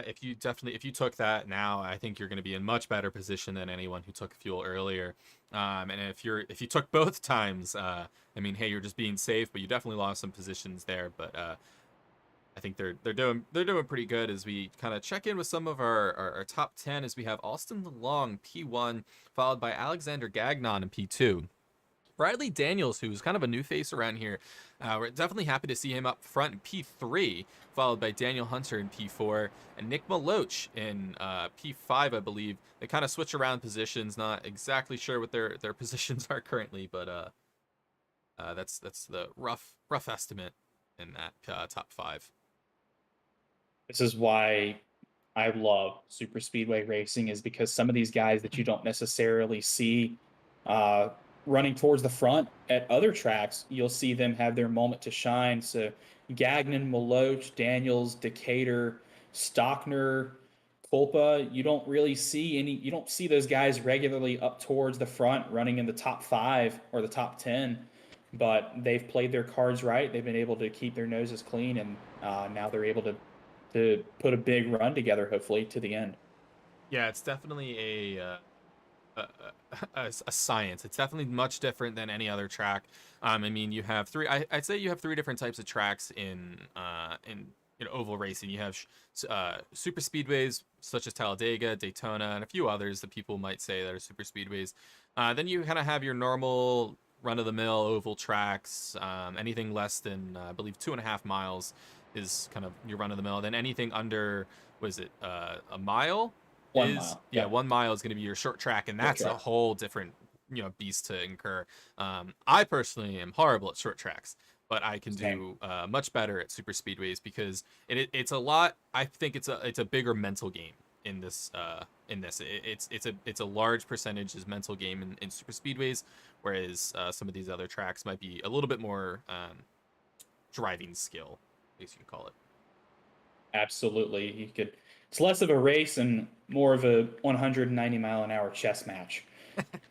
if you took that now, I think you're going to be in much better position than anyone who took fuel earlier. And if you took both times, I mean, hey, you're just being safe, but you definitely lost some positions there. But I think they're doing pretty good as we kind of check in with some of our top 10 as we have Austin DeLong P1, followed by Alexander Gagnon in P2. Riley Daniels, who's kind of a new face around here. We're definitely happy to see him up front in P3, followed by Daniel Hunter in P4, and Nick Maloch in P5, I believe. They kind of switch around positions, not exactly sure what their positions are currently, but that's the rough estimate in that top five. This is why I love super speedway racing is because some of these guys that you don't necessarily see uh, running towards the front at other tracks, you'll see them have their moment to shine. So Gagnon, Maloch, Daniels, Decatur, Stockner, Culpa, you don't see those guys regularly up towards the front running in the top 5 or the top 10, but they've played their cards right. They've been able to keep their noses clean, and now they're able to put a big run together, hopefully to the end. Yeah, it's definitely a, a science. It's definitely much different than any other track. I mean, you have three. I'd say you have three different types of tracks in oval racing. You have super speedways such as Talladega, Daytona, and a few others that people might say that are super speedways. Then you kind of have your normal run-of-the-mill oval tracks. Anything less than I believe 2.5 miles is kind of your run-of-the-mill. Then anything under was it a mile One is mile. yeah, Yep. 1 mile is going to be your short track, and Short that's a track. whole different beast to incur. I personally am horrible at short tracks, but I can Same. do much better at super speedways because it's a lot. I think it's a bigger mental game in this it's a large percentage is mental game in super speedways, whereas some of these other tracks might be a little bit more driving skill, I guess you could call it. Absolutely. You could. It's less of a race and more of a 190-mile-an-hour chess match.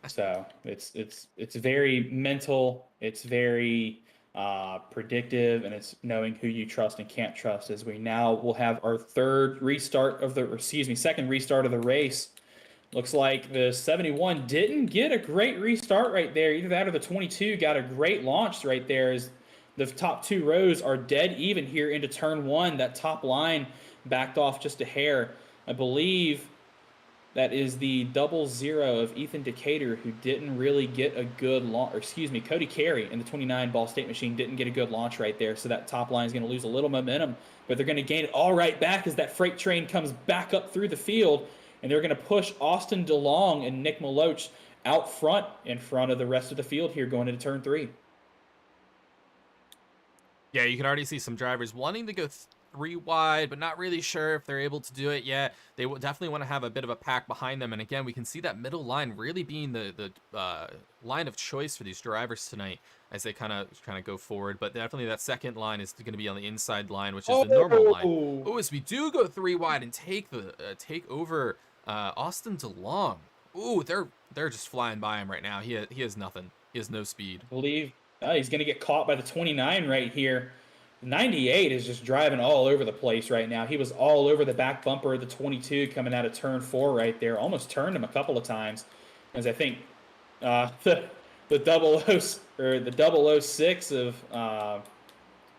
So it's very mental. It's very predictive, and it's knowing who you trust and can't trust. As we now will have our second restart of the race. Looks like the 71 didn't get a great restart right there. Either that or the 22 got a great launch right there. As the top 2 rows are dead even here into turn 1. That top line backed off just a hair. I believe that is the 00 of Ethan Decatur, who didn't really get a good launch. Or excuse me, Cody Carey in the 29 Ball State Machine didn't get a good launch right there. So that top line is going to lose a little momentum, but they're going to gain it all right back as that freight train comes back up through the field, and they're going to push Austin DeLong and Nick Maloch out front in front of the rest of the field here going into turn 3. Yeah, you can already see some drivers wanting to go 3 wide, but not really sure if they're able to do it yet. They will definitely want to have a bit of a pack behind them. And again, we can see that middle line really being the line of choice for these drivers tonight as they kind of go forward. But definitely that second line is going to be on the inside line, which is the normal line. Oh, Oh, as we do go 3 wide and take over Austin DeLong. Ooh, they're just flying by him right now. He has nothing. He has no speed. I believe he's going to get caught by the 29 right here. 98 is just driving all over the place right now. He was all over the back bumper of the 22 coming out of turn 4 right there. Almost turned him a couple of times, as I think the double O 06 of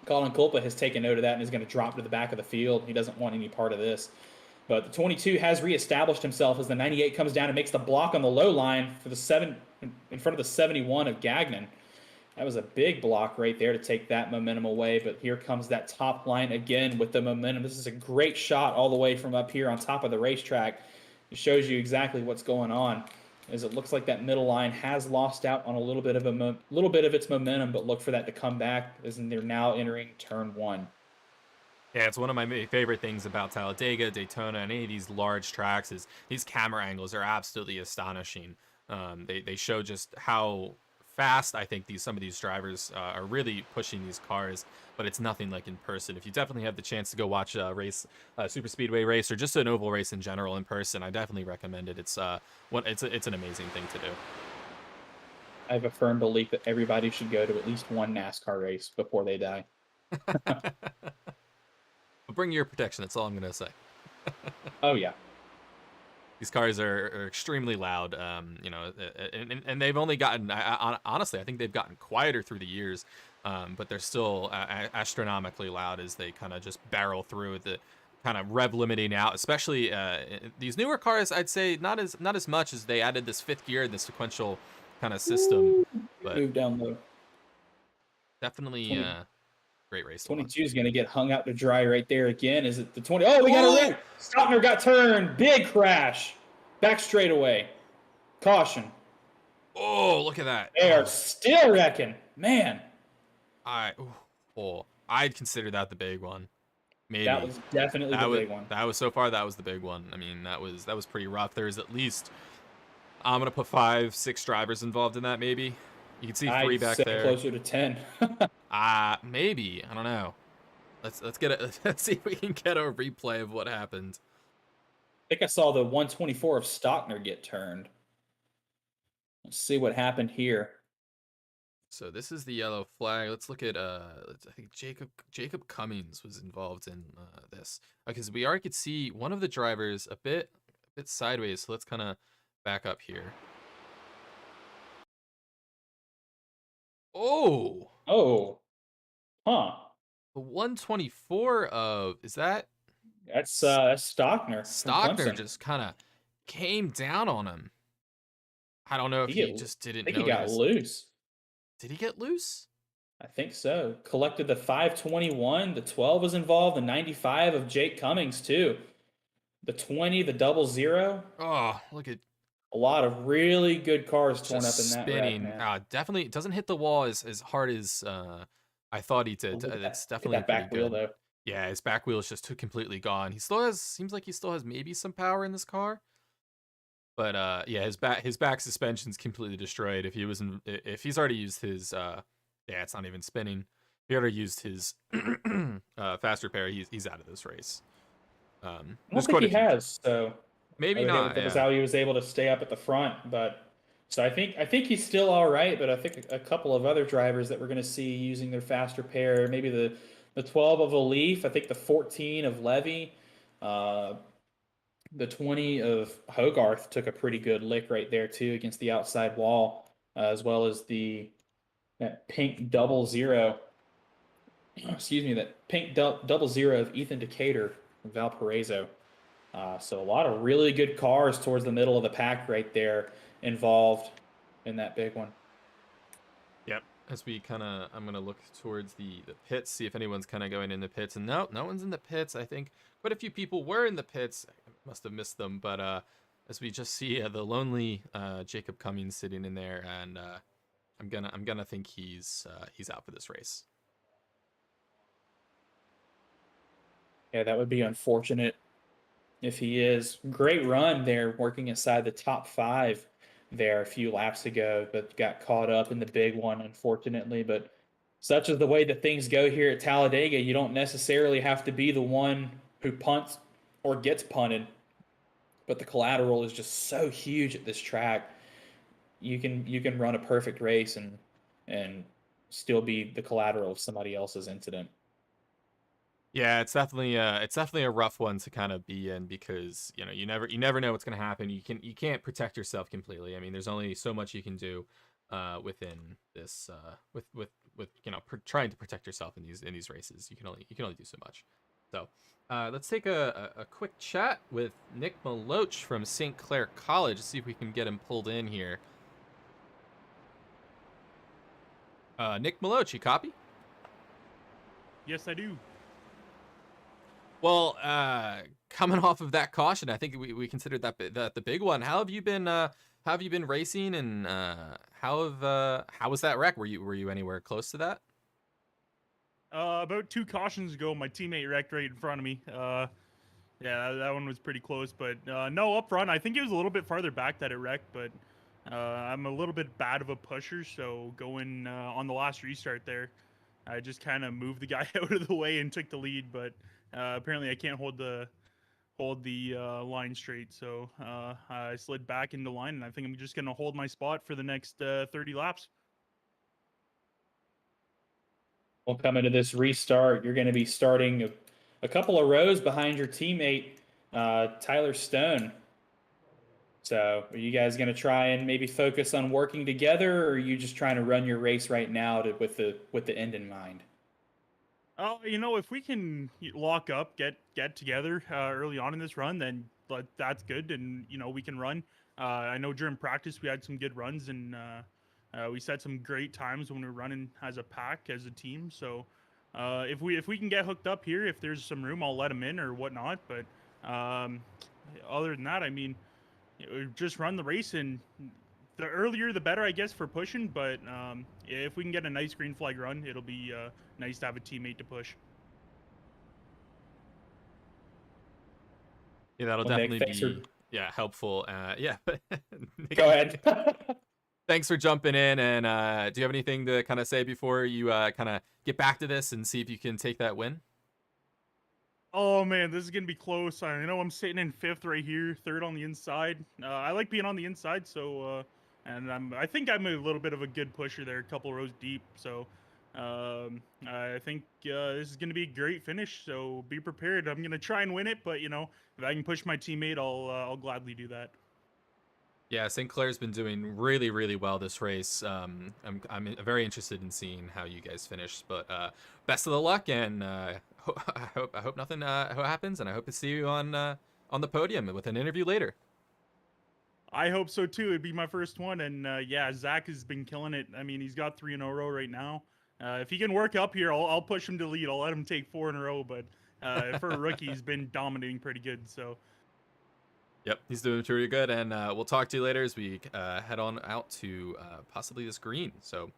Colin Culpa has taken note of that and is going to drop to the back of the field. He doesn't want any part of this. But the 22 has reestablished himself as the 98 comes down and makes the block on the low line for the in front of the 71 of Gagnon. That was a big block right there to take that momentum away. But here comes that top line again with the momentum. This is a great shot all the way from up here on top of the racetrack. It shows you exactly what's going on. As it looks like that middle line has lost out on a little bit of its momentum, but look for that to come back as they're now entering turn 1. Yeah, it's one of my favorite things about Talladega, Daytona, and any of these large tracks is these camera angles are absolutely astonishing. They show just how fast I think some of these drivers are really pushing these cars, but it's nothing like in person. If you definitely have the chance to go watch a race, super speedway race, or just an oval race in general in person, I definitely recommend it. It's an amazing thing to do. I have a firm belief that everybody should go to at least one NASCAR race before they die. But bring your protection. That's all I'm gonna say. Oh yeah. These cars are extremely loud, and they've only gotten, honestly, I think they've gotten quieter through the years, but they're still astronomically loud as they kind of just barrel through the kind of rev limiting out, especially these newer cars. I'd say not as much as they added this 5th gear, the sequential kind of system, but Move down low. definitely 20, great race to watch. 22 is going to get hung out to dry right there again. Is it the 20? Oh, we got a wreck. Stockner got turned. Big crash. Back straightaway. Caution. Oh, look at that. They are still wrecking. Man. I'd consider that the big one. Maybe. That was definitely the big one. That was so far, that was the big one. I mean, that was pretty rough. There's at least, I'm going to put 5-6 drivers involved in that, maybe. You can see 3 back there. Closer to 10. Maybe. I don't know. Let's get it. Let's see if we can get a replay of what happened. I think I saw the 124 of Stockner get turned. Let's see what happened here. So this is the yellow flag. Let's look at I think Jacob Cummings was involved in this, because we already could see one of the drivers a bit sideways. So let's kind of back up here. Oh, Huh. The 124 of, is that? That's Stockner. Stockner just kind of came down on him. I don't know if he just didn't know. I think he got loose. Did he get loose? I think so. Collected the 521. The 12 was involved. The 95 of Jake Cummings, too. The 20, the 00. Oh, look at. A lot of really good cars torn up in that spinning. wreck, man. Definitely, it doesn't hit the wall as hard as I thought he did. It's definitely that back wheel, though. Yeah, his back wheel is just completely gone. Seems like he still has maybe some power in this car. But yeah, his back suspension's completely destroyed. If he's already used his it's not even spinning. If he already used his fast repair, he's out of this race. I don't think he has, so maybe not. That was how he was able to stay up at the front. But so I think he's still all right. But I think a couple of other drivers that we're going to see using their fast repair, maybe the 12 of Leaf, I think the 14 of Levy, the 20 of Hogarth took a pretty good lick right there too against the outside wall, as well as that pink 00. Excuse me, that pink 00 of Ethan Decatur from Valparaiso. So a lot of really good cars towards the middle of the pack right there involved in that big one. Yep. As I'm going to look towards the pits, see if anyone's kind of going in the pits. And no one's in the pits. I think quite a few people were in the pits. I must have missed them. But as we just see the lonely Jacob Cummings sitting in there, and I'm gonna think he's out for this race. Yeah, that would be unfortunate if he is. Great run there, working inside the top 5 there a few laps ago, but got caught up in the big one, unfortunately. But such is the way that things go here at Talladega. You don't necessarily have to be the one who punts or gets punted, but the collateral is just so huge at this track. You can run a perfect race and still be the collateral of somebody else's incident. Yeah, it's definitely a rough one to kind of be in because you never know what's going to happen. You can't protect yourself completely. I mean, there's only so much you can do within this with trying to protect yourself in these races. You can only do so much. So let's take a quick chat with Nick Maloch from St. Clair College. See if we can get him pulled in here. Nick Maloch, you copy? Yes, I do. Well, coming off of that caution, I think we considered that the big one. How have you been racing, and how was that wreck? Were you anywhere close to that? About 2 cautions ago, my teammate wrecked right in front of me. Yeah, that one was pretty close, but no, up front, I think it was a little bit farther back that it wrecked, but I'm a little bit bad of a pusher, so going on the last restart there, I just kind of moved the guy out of the way and took the lead, but apparently I can't hold the line straight, so I slid back into line, and I think I'm just gonna hold my spot for the next 30 laps. Well, coming to this restart, you're going to be starting a couple of rows behind your teammate, Tyler Stone. So, are you guys going to try and maybe focus on working together, or are you just trying to run your race right now with the end in mind? If we can lock up, get together early on in this run, then that's good, and we can run. I know during practice we had some good runs, and we set some great times when we were running as a pack, as a team. So if we can get hooked up here, if there's some room, I'll let them in or whatnot. But other than that, I mean, just run the race, and the earlier the better, I guess, for pushing. But if we can get a nice green flag run, it'll be nice to have a teammate to push. Yeah, that'll Well, Nick, definitely be helpful. Yeah, Nick, Go ahead. thanks for jumping in. And do you have anything to kind of say before you kind of get back to this and see if you can take that win? Oh man, this is gonna be close. I know I'm sitting in 5th right here, 3rd on the inside. I like being on the inside, so and I think I'm a little bit of a good pusher there, a couple rows deep. So I think this is gonna be a great finish. So be prepared. I'm gonna try and win it, but if I can push my teammate, I'll gladly do that. Yeah, St. Clair's been doing really, really well this race. I'm very interested in seeing how you guys finish. But best of the luck, and I hope nothing happens, and I hope to see you on the podium with an interview later. I hope so too. It'd be my first one, and yeah, Zach has been killing it. I mean, he's got 3 in a row right now. If he can work up here, I'll push him to lead. I'll let him take 4 in a row, but for a rookie, he's been dominating pretty good. So. Yep, he's doing pretty good, and we'll talk to you later as we head on out to possibly this green. So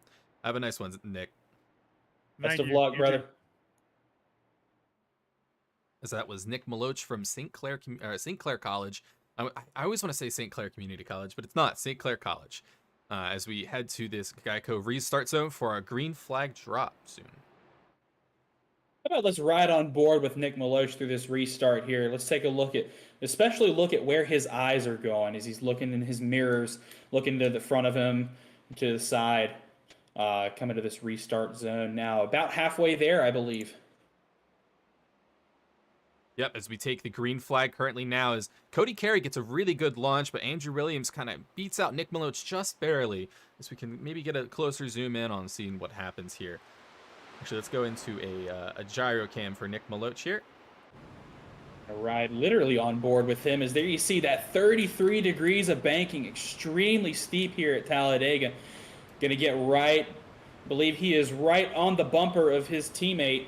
have a nice one, Nick. Best of luck, brother. As that was Nick Maloch from St. Clair College. I always want to say St. Clair Community College, but it's not. St. Clair College. As we head to this Geico restart zone for our green flag drop soon. How about let's ride on board with Nick Maloch through this restart here. Let's take a look at where his eyes are going as he's looking in his mirrors, looking to the front of him, to the side, coming to this restart zone now. About halfway there, I believe. Yep, as we take the green flag currently now, as Cody Carey gets a really good launch, but Andrew Williams kind of beats out Nick Maloch just barely, as we can maybe get a closer zoom in on seeing what happens here. Actually, let's go into a gyro cam for Nick Maloch here. A ride literally on board with him, as there you see that 33 degrees of banking, extremely steep here at Talladega. Going to get right, I believe he is right on the bumper of his teammate.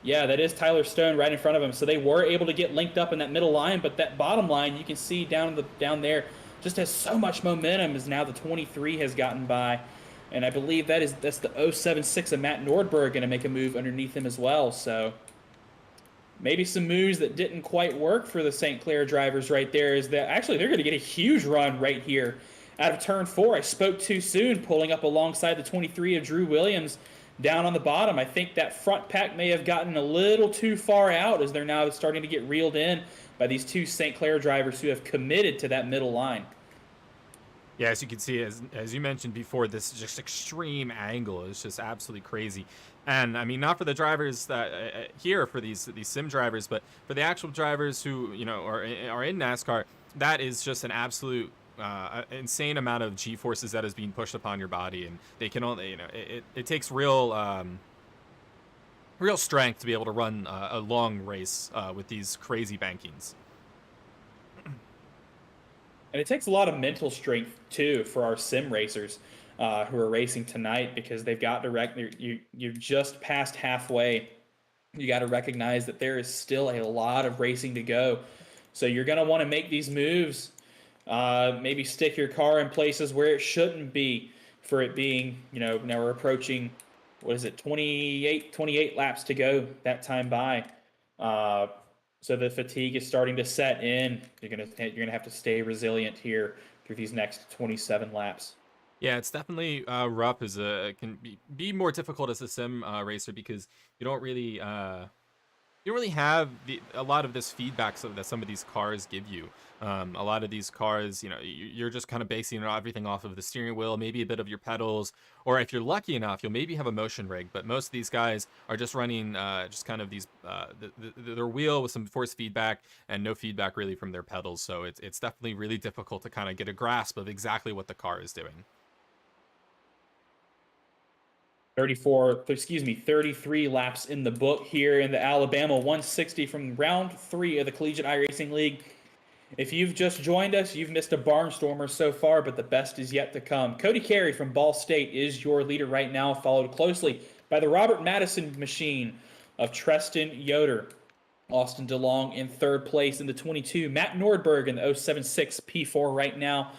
Yeah, that is Tyler Stone right in front of him. So they were able to get linked up in that middle line, but that bottom line you can see down there just has so much momentum as now the 23 has gotten by. And I believe that's the 076 of Matt Nordberg going to make a move underneath him as well. So maybe some moves that didn't quite work for the St. Clair drivers right there is that actually they're going to get a huge run right here out of turn 4. I spoke too soon, pulling up alongside the 23 of Drew Williams down on the bottom. I think that front pack may have gotten a little too far out as they're now starting to get reeled in by these two St. Clair drivers who have committed to that middle line. Yeah, as you can see, as you mentioned before, this just extreme angle is just absolutely crazy. And I mean, not for the drivers that here for these sim drivers, but for the actual drivers who are in NASCAR, that is just an absolute insane amount of G forces that is being pushed upon your body, and they can only it takes real strength to be able to run a long race with these crazy bankings. And it takes a lot of mental strength too for our sim racers who are racing tonight, because they've got to you're just past halfway. You got to recognize that there is still a lot of racing to go. So you're going to want to make these moves. Maybe stick your car in places where it shouldn't be, for it being, now we're approaching, what is it, 28 laps to go that time by. So the fatigue is starting to set in. You're gonna have to stay resilient here through these next 27 laps. Yeah, it's definitely rough as can be more difficult as a sim racer, because you don't really have a lot of this feedback that some of these cars give you. A lot of these cars, you're just kind of basing everything off of the steering wheel, maybe a bit of your pedals, or if you're lucky enough, you'll maybe have a motion rig. But most of these guys are just running just kind of these their wheel with some force feedback and no feedback really from their pedals. So it's definitely really difficult to kind of get a grasp of exactly what the car is doing. 33 laps in the book here in the Alabama 160 from round 3 of the Collegiate iRacing League. If you've just joined us, you've missed a barnstormer so far, but the best is yet to come. Cody Carey from Ball State is your leader right now, followed closely by the Robert Madison machine of Treston Yoder. Austin DeLong in third place in the 22. Matt Nordberg in the 076 P4 right now.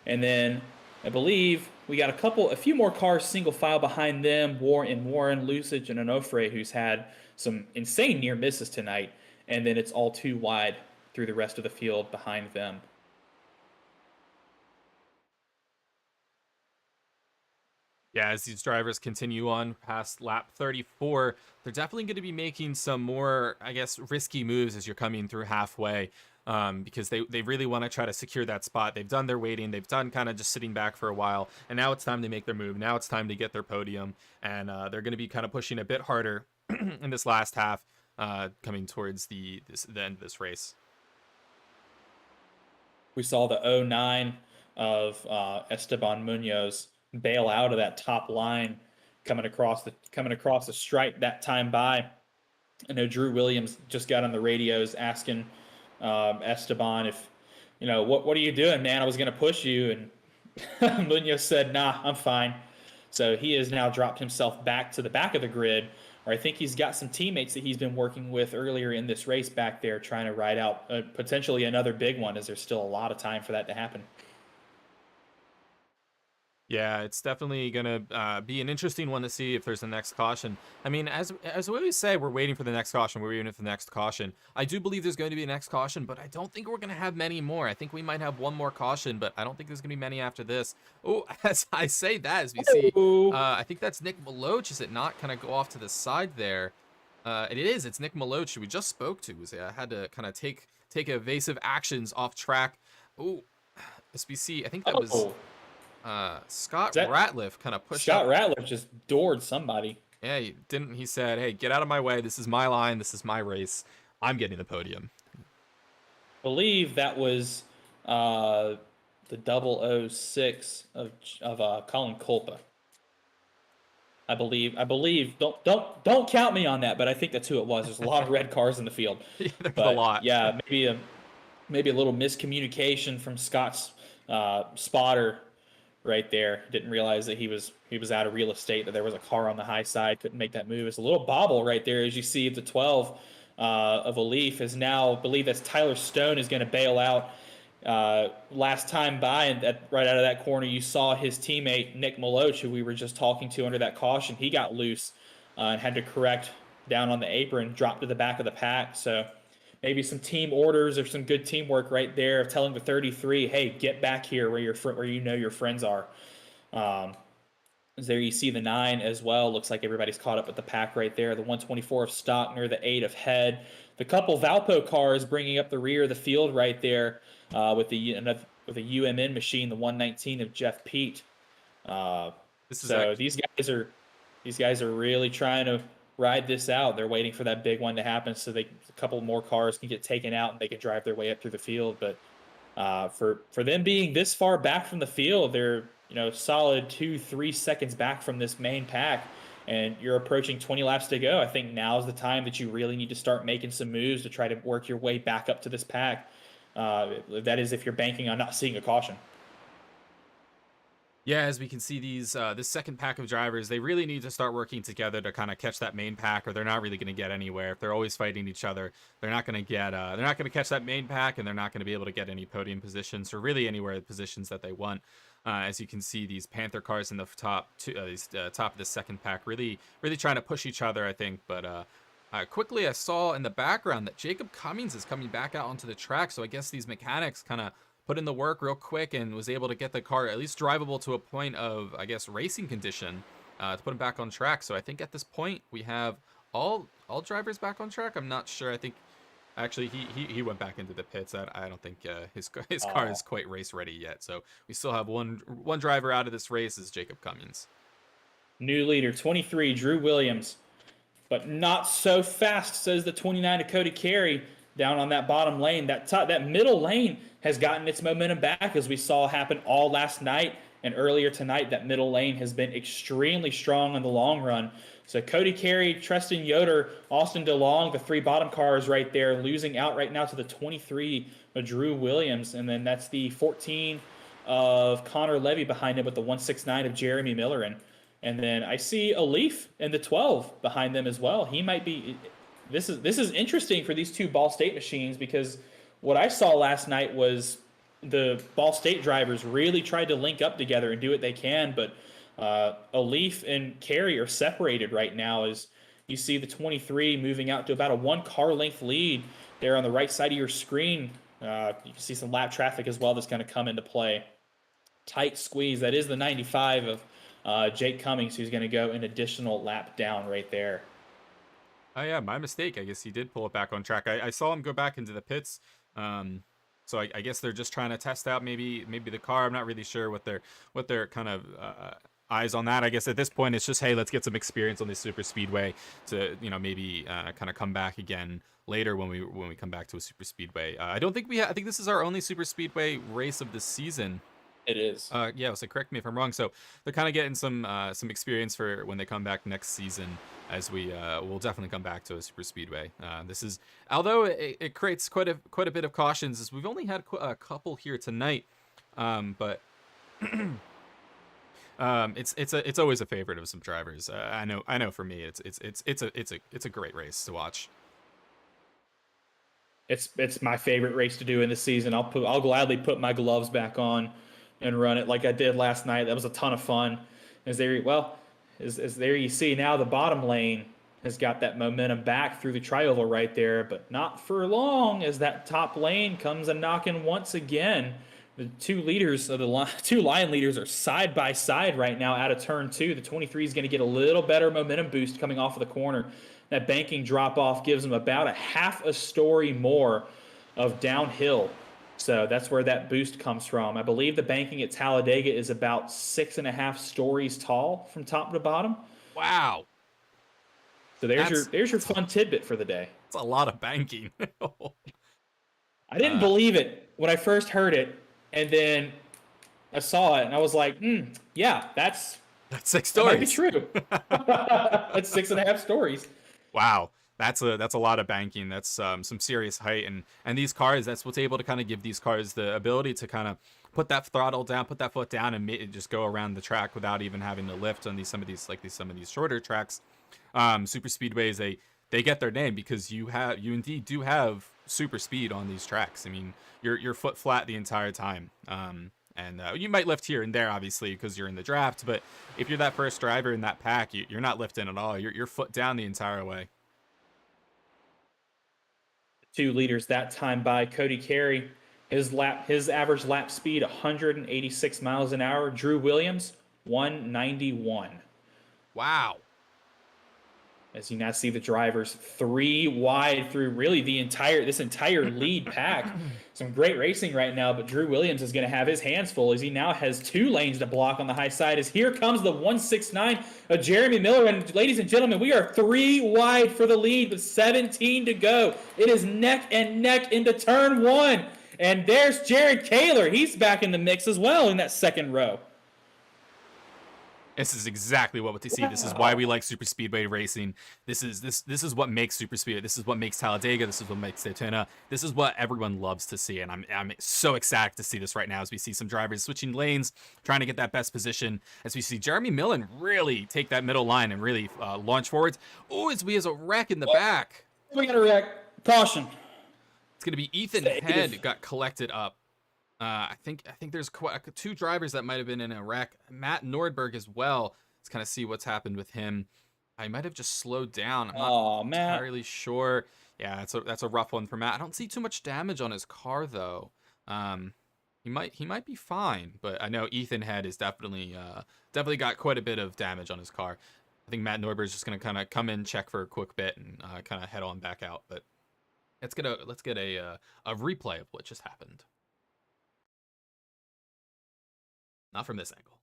And then I believe we got a few more cars single file behind them. Warren, Lusage, and Onofre, who's had some insane near misses tonight. And then it's all too wide through the rest of the field behind them. Yeah, as these drivers continue on past lap 34, they're definitely going to be making some more, I guess, risky moves as you're coming through halfway, because they really want to try to secure that spot. They've done their waiting. They've done kind of just sitting back for a while, and now it's time to make their move. Now it's time to get their podium, and they're going to be kind of pushing a bit harder in this last half, coming towards the end of this race. We saw the 09 of Esteban Munoz bail out of that top line coming across the stripe that time by. I know Drew Williams just got on the radios asking Esteban if, what are you doing, man? I was going to push you. And Munoz said, nah, I'm fine. So he has now dropped himself back to the back of the grid, or I think he's got some teammates that he's been working with earlier in this race back there trying to ride out potentially another big one, as there's still a lot of time for that to happen. Yeah, it's definitely going to be an interesting one to see if there's a next caution. I mean, as we always say, we're waiting for the next caution. We're waiting for the next caution. I do believe there's going to be a next caution, but I don't think we're going to have many more. I think we might have one more caution, but I don't think there's going to be many after this. Oh, as I say that, as we see, I think that's Nick Maloch. Is it not kind of go off to the side there? It is. It's Nick Maloch, who we just spoke to. I had to kind of take evasive actions off track. Oh, SBC, I think that was... Scott Ratliff kind of pushed Scott up. Ratliff just doored somebody. Yeah, he said, hey, get out of my way. This is my line. This is my race. I'm getting the podium. I believe that was the 006 of Colin Culpa. I believe. Don't count me on that, but I think that's who it was. There's a lot of red cars in the field. Yeah, there's a lot. Yeah, maybe a little miscommunication from Scott's spotter right there. Didn't realize that he was out of real estate, that there was a car on the high side, couldn't make that move. It's a little bobble right there, as you see the 12 of a Leaf is now, I believe that's Tyler Stone is going to bail out. Last time by, and right out of that corner, you saw his teammate Nick Maloch, who we were just talking to under that caution. He got loose and had to correct down on the apron, drop to the back of the pack. So maybe some team orders or some good teamwork right there of telling the 33, hey, get back here where where you know your friends are. There you see the 9 as well. Looks like everybody's caught up with the pack right there. The 124 of Stockner, the 8 of Head. The couple Valpo cars bringing up the rear of the field right there with the UMN machine, the 119 of Jeff Pete. So these guys are really trying to ride this out. They're waiting for that big one to happen so a couple more cars can get taken out and they can drive their way up through the field. But for them being this far back from the field, they're solid 2-3 seconds back from this main pack, and you're approaching 20 laps to go. I think now's the time that you really need to start making some moves to try to work your way back up to this pack. That is, if you're banking on not seeing a caution. Yeah, as we can see, this second pack of drivers, they really need to start working together to kind of catch that main pack, or they're not really going to get anywhere. If they're always fighting each other, they're not going to catch that main pack, and they're not going to be able to get any podium positions, or really anywhere positions that they want. As you can see, these Panther cars in the top of the second pack really trying to push each other, I think. But quickly, I saw in the background that Jacob Cummings is coming back out onto the track, so I guess these mechanics kind of put in the work real quick and was able to get the car at least drivable to a point of, I guess, racing condition to put him back on track. So I think at this point we have all drivers back on track. I'm not sure. I think actually he went back into the pits. I don't think his car is quite race ready yet. So we still have one driver out of this race is Jacob Cummings. New leader, 23, Drew Williams. But not so fast, says the 29 of Cody Carey down on that bottom lane. That middle lane has gotten its momentum back, as we saw happen all last night and earlier tonight. That middle lane has been extremely strong in the long run. So Cody Carey, Tristan Yoder, Austin DeLong, the 3 bottom cars right there, losing out right now to the 23 of Drew Williams. And then that's the 14 of Connor Levy behind him with the 169 of Jeremy Miller. And then I see a Leaf in the 12 behind them as well. He might be. This is interesting for these two Ball State machines, because what I saw last night was the Ball State drivers really tried to link up together and do what they can, but a Leaf and Carey are separated right now, as you see the 23 moving out to about a 1 car length lead there on the right side of your screen. You can see some lap traffic as well that's going to come into play. Tight squeeze. That is the 95 of Jake Cummings, who's going to go an additional lap down right there. Oh yeah, my mistake. I guess he did pull it back on track. I saw him go back into the pits. So I guess they're just trying to test out maybe the car. I'm not really sure what their kind of eyes on that. I guess at this point it's just, hey, let's get some experience on this super speedway to maybe kind of come back again later when we come back to a super speedway. I don't think I think this is our only super speedway race of the season. It is. Yeah, so correct me if I'm wrong. So they're kind of getting some experience for when they come back next season, as we'll definitely come back to a super speedway. This is, although it creates quite a bit of cautions, as we've only had a couple here tonight, but it's always a favorite of some drivers. I know for me it's a great race to watch. It's my favorite race to do in the season. I'll gladly put my gloves back on and run it like I did last night. That was a ton of fun. As there you see now, the bottom lane has got that momentum back through the tri-oval right there, but not for long, as that top lane comes a knocking once again. The two line leaders are side by side right now out of turn 2. The 23 is going to get a little better momentum boost coming off of the corner. That banking drop off gives them about a half a story more of downhill. So that's where that boost comes from. I believe the banking at Talladega is about 6.5 stories tall from top to bottom. Wow. So there's your fun tidbit for the day. It's a lot of banking. I didn't believe it when I first heard it, and then I saw it and I was like, yeah, that's 6 stories. That might be true. That's 6.5 stories. Wow. That's a lot of banking. That's some serious height, and these cars, that's what's able to kind of give these cars the ability to kind of put that throttle down, put that foot down, and just go around the track without even having to lift on some of these shorter tracks. Super speedways, they get their name because you indeed do have super speed on these tracks. I mean, you're foot flat the entire time. And you might lift here and there, obviously, because you're in the draft. But if you're that first driver in that pack, you're not lifting at all. You're foot down the entire way. 2 liters that time by Cody Carey. His average lap speed 186 miles an hour. Drew Williams 191. Wow. As you now see the drivers 3 wide through really this entire lead pack. Some great racing right now, but Drew Williams is going to have his hands full as he now has 2 lanes to block on the high side. As here comes the 169 of Jeremy Miller, and ladies and gentlemen, we are 3 wide for the lead with 17 to go. It is neck and neck into turn 1, and there's Jared Kaler. He's back in the mix as well in that second row. This is exactly what we see. This is why we like super speedway racing. This is what makes super speedway. This is what makes Talladega. This is what makes Daytona. This is what everyone loves to see, and I'm so excited to see this right now as we see some drivers switching lanes, trying to get that best position. As we see Jeremy Millen really take that middle line and really launch forwards. Oh, as we has a wreck in the back. We got a wreck. Caution. It's gonna be Ethan Head got collected up. I think there's 2 drivers that might have been in a wreck. Matt Nordberg as well. Let's kind of see what's happened with him. I might have just slowed down. I'm not entirely sure. Yeah, that's a rough one for Matt. I don't see too much damage on his car though. He might be fine, but I know Ethan Head is definitely got quite a bit of damage on his car. I think Matt Nordberg is just gonna kind of come in, check for a quick bit, and kind of head on back out. But let's get a replay of what just happened. Not from this angle.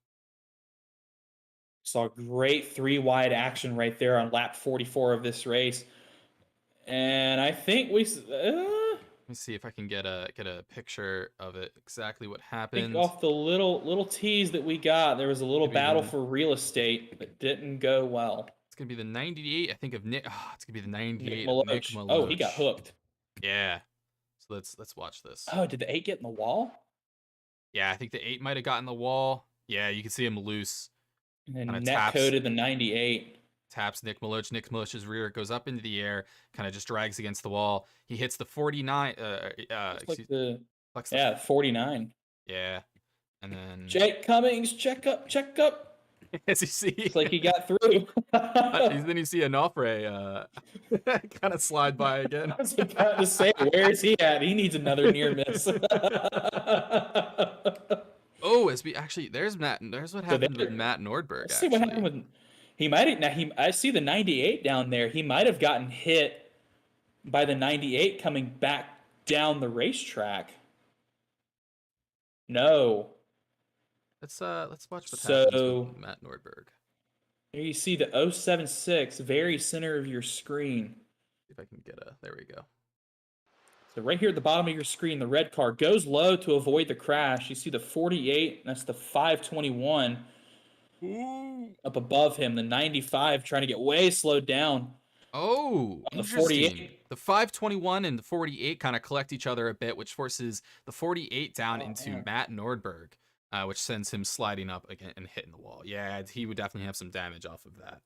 Saw great 3 wide action right there on lap 44 of this race. And I think we... Let me see if I can get a picture of it, exactly what happened. Off the little tease that we got, there was a little battle for real estate that didn't go well. It's going to be the 98, I think, of Nick. Oh, it's going to be the 98 of Nick Maloch. Oh, he got hooked. Yeah. So let's watch this. Oh, did the 8 get in the wall? Yeah, I think the 8 might have gotten the wall. Yeah, you can see him loose. And net coded the 98. Taps Nick Maloch. Nick Maloch's rear goes up into the air, kind of just drags against the wall. He hits the 49. The 49. Yeah, and then Jake Cummings, check up. As you see, it's like he got through. Then you see Onofre kind of slide by again. I was about to say, where is he at? He needs another near miss. Oh, there's what happened with Matt Nordberg. Let's see what happened with. I see the 98 down there. He might have gotten hit by the 98 coming back down the racetrack. No. Let's watch what happens with Matt Nordberg. Here you see the 076, very center of your screen. See if I can get there we go. So right here at the bottom of your screen, the red car goes low to avoid the crash. You see the 48, that's the 521. Ooh. Up above him, the 95 trying to get way slowed down. Oh, the 48. The 521 and the 48 kind of collect each other a bit, which forces the 48 down into Matt Nordberg, which sends him sliding up again and hitting the wall. Yeah, he would definitely have some damage off of that.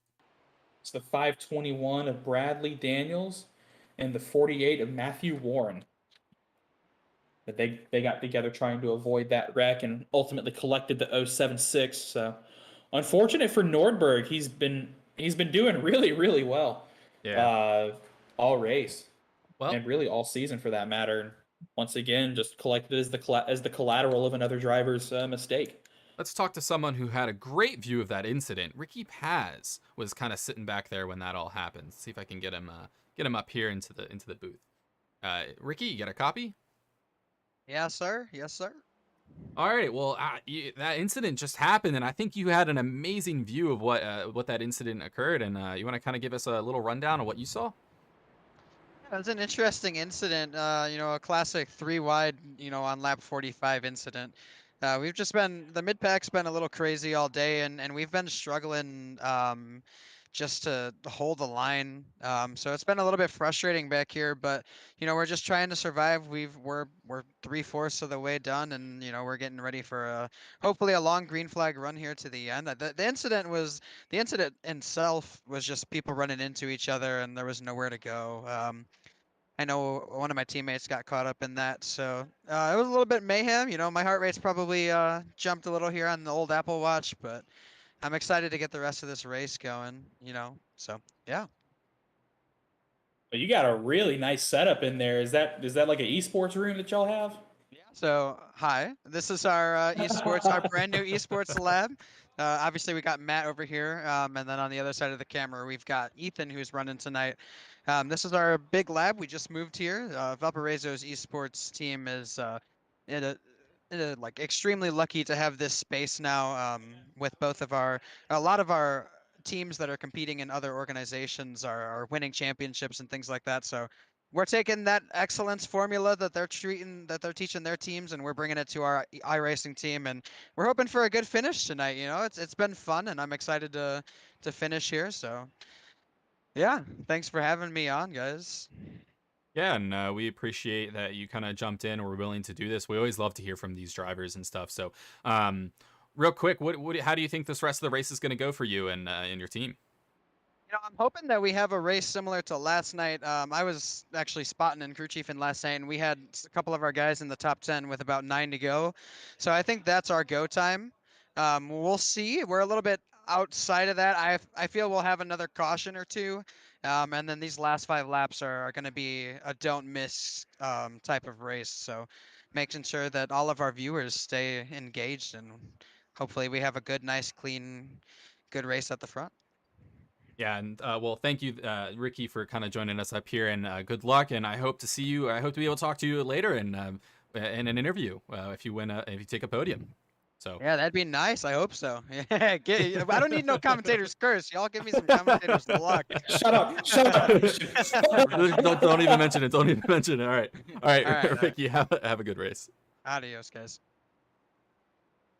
It's the 521 of Bradley Daniels and the 48 of Matthew Warren. But they got together trying to avoid that wreck and ultimately collected the 076. So unfortunate for Nordberg. He's been doing really, really well. Yeah. All race. Well, and really all season for that matter. Once again, just collected as the collateral of another driver's mistake. Let's talk to someone who had a great view of that incident. Ricky Paz was kind of sitting back there when that all happened. See if I can get him up here into the booth. Ricky, you got a copy? Yes, sir. Yes, sir. All right. Well, that incident just happened, and I think you had an amazing view of what that incident occurred. And you want to kind of give us a little rundown of what you saw? It was an interesting incident. A classic 3 wide, on lap 45 incident. The mid pack's been a little crazy all day, and we've been struggling just to hold the line. So it's been a little bit frustrating back here, but we're just trying to survive. We're 3/4 of the way done, and we're getting ready for hopefully a long green flag run here to the end. The incident itself was just people running into each other, and there was nowhere to go. I know one of my teammates got caught up in that, so it was a little bit mayhem. My heart rate's probably jumped a little here on the old Apple Watch, but I'm excited to get the rest of this race going. So yeah. You got a really nice setup in there. Is that like an esports room that y'all have? Yeah. So, hi, this is our esports, our brand new esports lab. Obviously, we got Matt over here, and then on the other side of the camera, we've got Ethan, who's running tonight. This is our big lab. We just moved here. Valparaiso's esports team is in a, like extremely lucky to have this space now. With both of a lot of our teams that are competing in other organizations are winning championships and things like that. So we're taking that excellence formula that they're teaching their teams, and we're bringing it to our iRacing team, and we're hoping for a good finish tonight. You know, it's been fun, and I'm excited to finish here. So yeah, thanks for having me on, guys. Yeah, and we appreciate that you kind of jumped in or were willing to do this. We always love to hear from these drivers and stuff. So, real quick, how do you think this rest of the race is going to go for you and your team? You know, I'm hoping that we have a race similar to last night. I was actually spotting and crew chiefing last night, and we had a couple of our guys in the top 10 with about 9 to go. So I think that's our go time. We'll see. We're a little bit outside of that. I feel we'll have another caution or two. And then these last 5 laps are going to be a don't miss type of race. So making sure that all of our viewers stay engaged, and hopefully we have a good, nice, clean, good race at the front. Yeah, and well, thank you, Ricky, for kind of joining us up here, and good luck. And I hope to see you. I hope to be able to talk to you later in an interview if you if you take a podium. So Yeah, that'd be nice. I hope so. Yeah, I don't need no commentators curse. Y'all give me some commentators luck. Shut up! Shut up! don't even mention it. Don't even mention it. All right, All right. Ricky, have a good race. Adios, guys.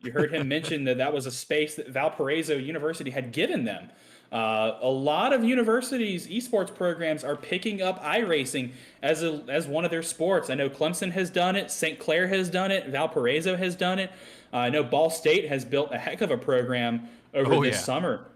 You heard him mention that was a space that Valparaiso University had given them. A lot of universities' esports programs are picking up iRacing as one of their sports. I know Clemson has done it, St. Clair has done it, Valparaiso has done it. I know Ball State has built a heck of a program over this summer.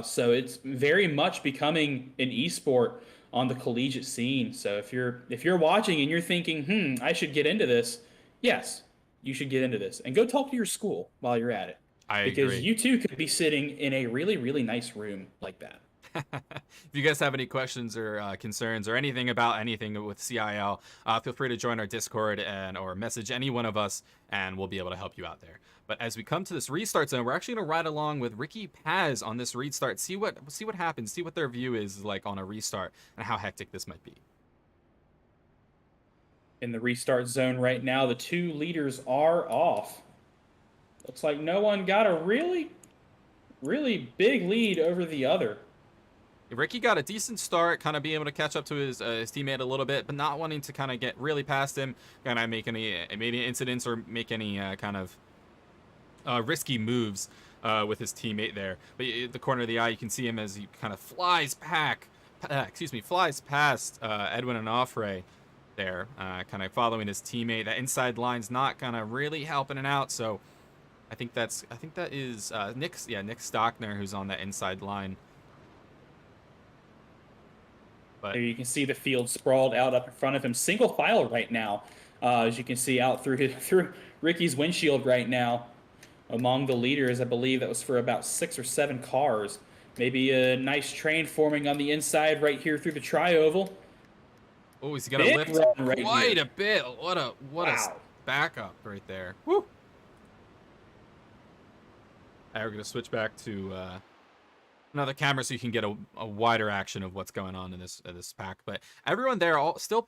So it's very much becoming an esport on the collegiate scene. So if you're watching and you're thinking, I should get into this, yes, you should get into this and go talk to your school while you're at it. Because agree. you too could be sitting in a really, really nice room like that. If you guys have any questions or concerns or anything about anything with CIL, feel free to join our Discord or message any one of us, and we'll be able to help you out there. But as we come to this restart zone, we're actually going to ride along with Ricky Paz on this restart, see what happens, see what their view is like on a restart, and how hectic this might be. In the restart zone right now, the 2 leaders are off. Looks like no one got a really, really big lead over the other. Ricky got a decent start, kind of being able to catch up to his teammate a little bit, but not wanting to kind of get really past him, kind of make any incidents or make any kind of risky moves with his teammate there. But at the corner of the eye, you can see him as he kind of flies past Edwin and Offray there, kind of following his teammate. That inside line's not kind of really helping it out, so I think that is Nick Stockner who's on that inside line. But there you can see the field sprawled out up in front of him, single file right now, as you can see out through Ricky's windshield right now. Among the leaders, I believe that was for about 6 or 7 cars. Maybe a nice train forming on the inside right here through the tri-oval. Oh, he's got to lift right quite here. a bit. What a backup right there. Woo! All right, we're gonna switch back to another camera so you can get a wider action of what's going on in this pack. But everyone there still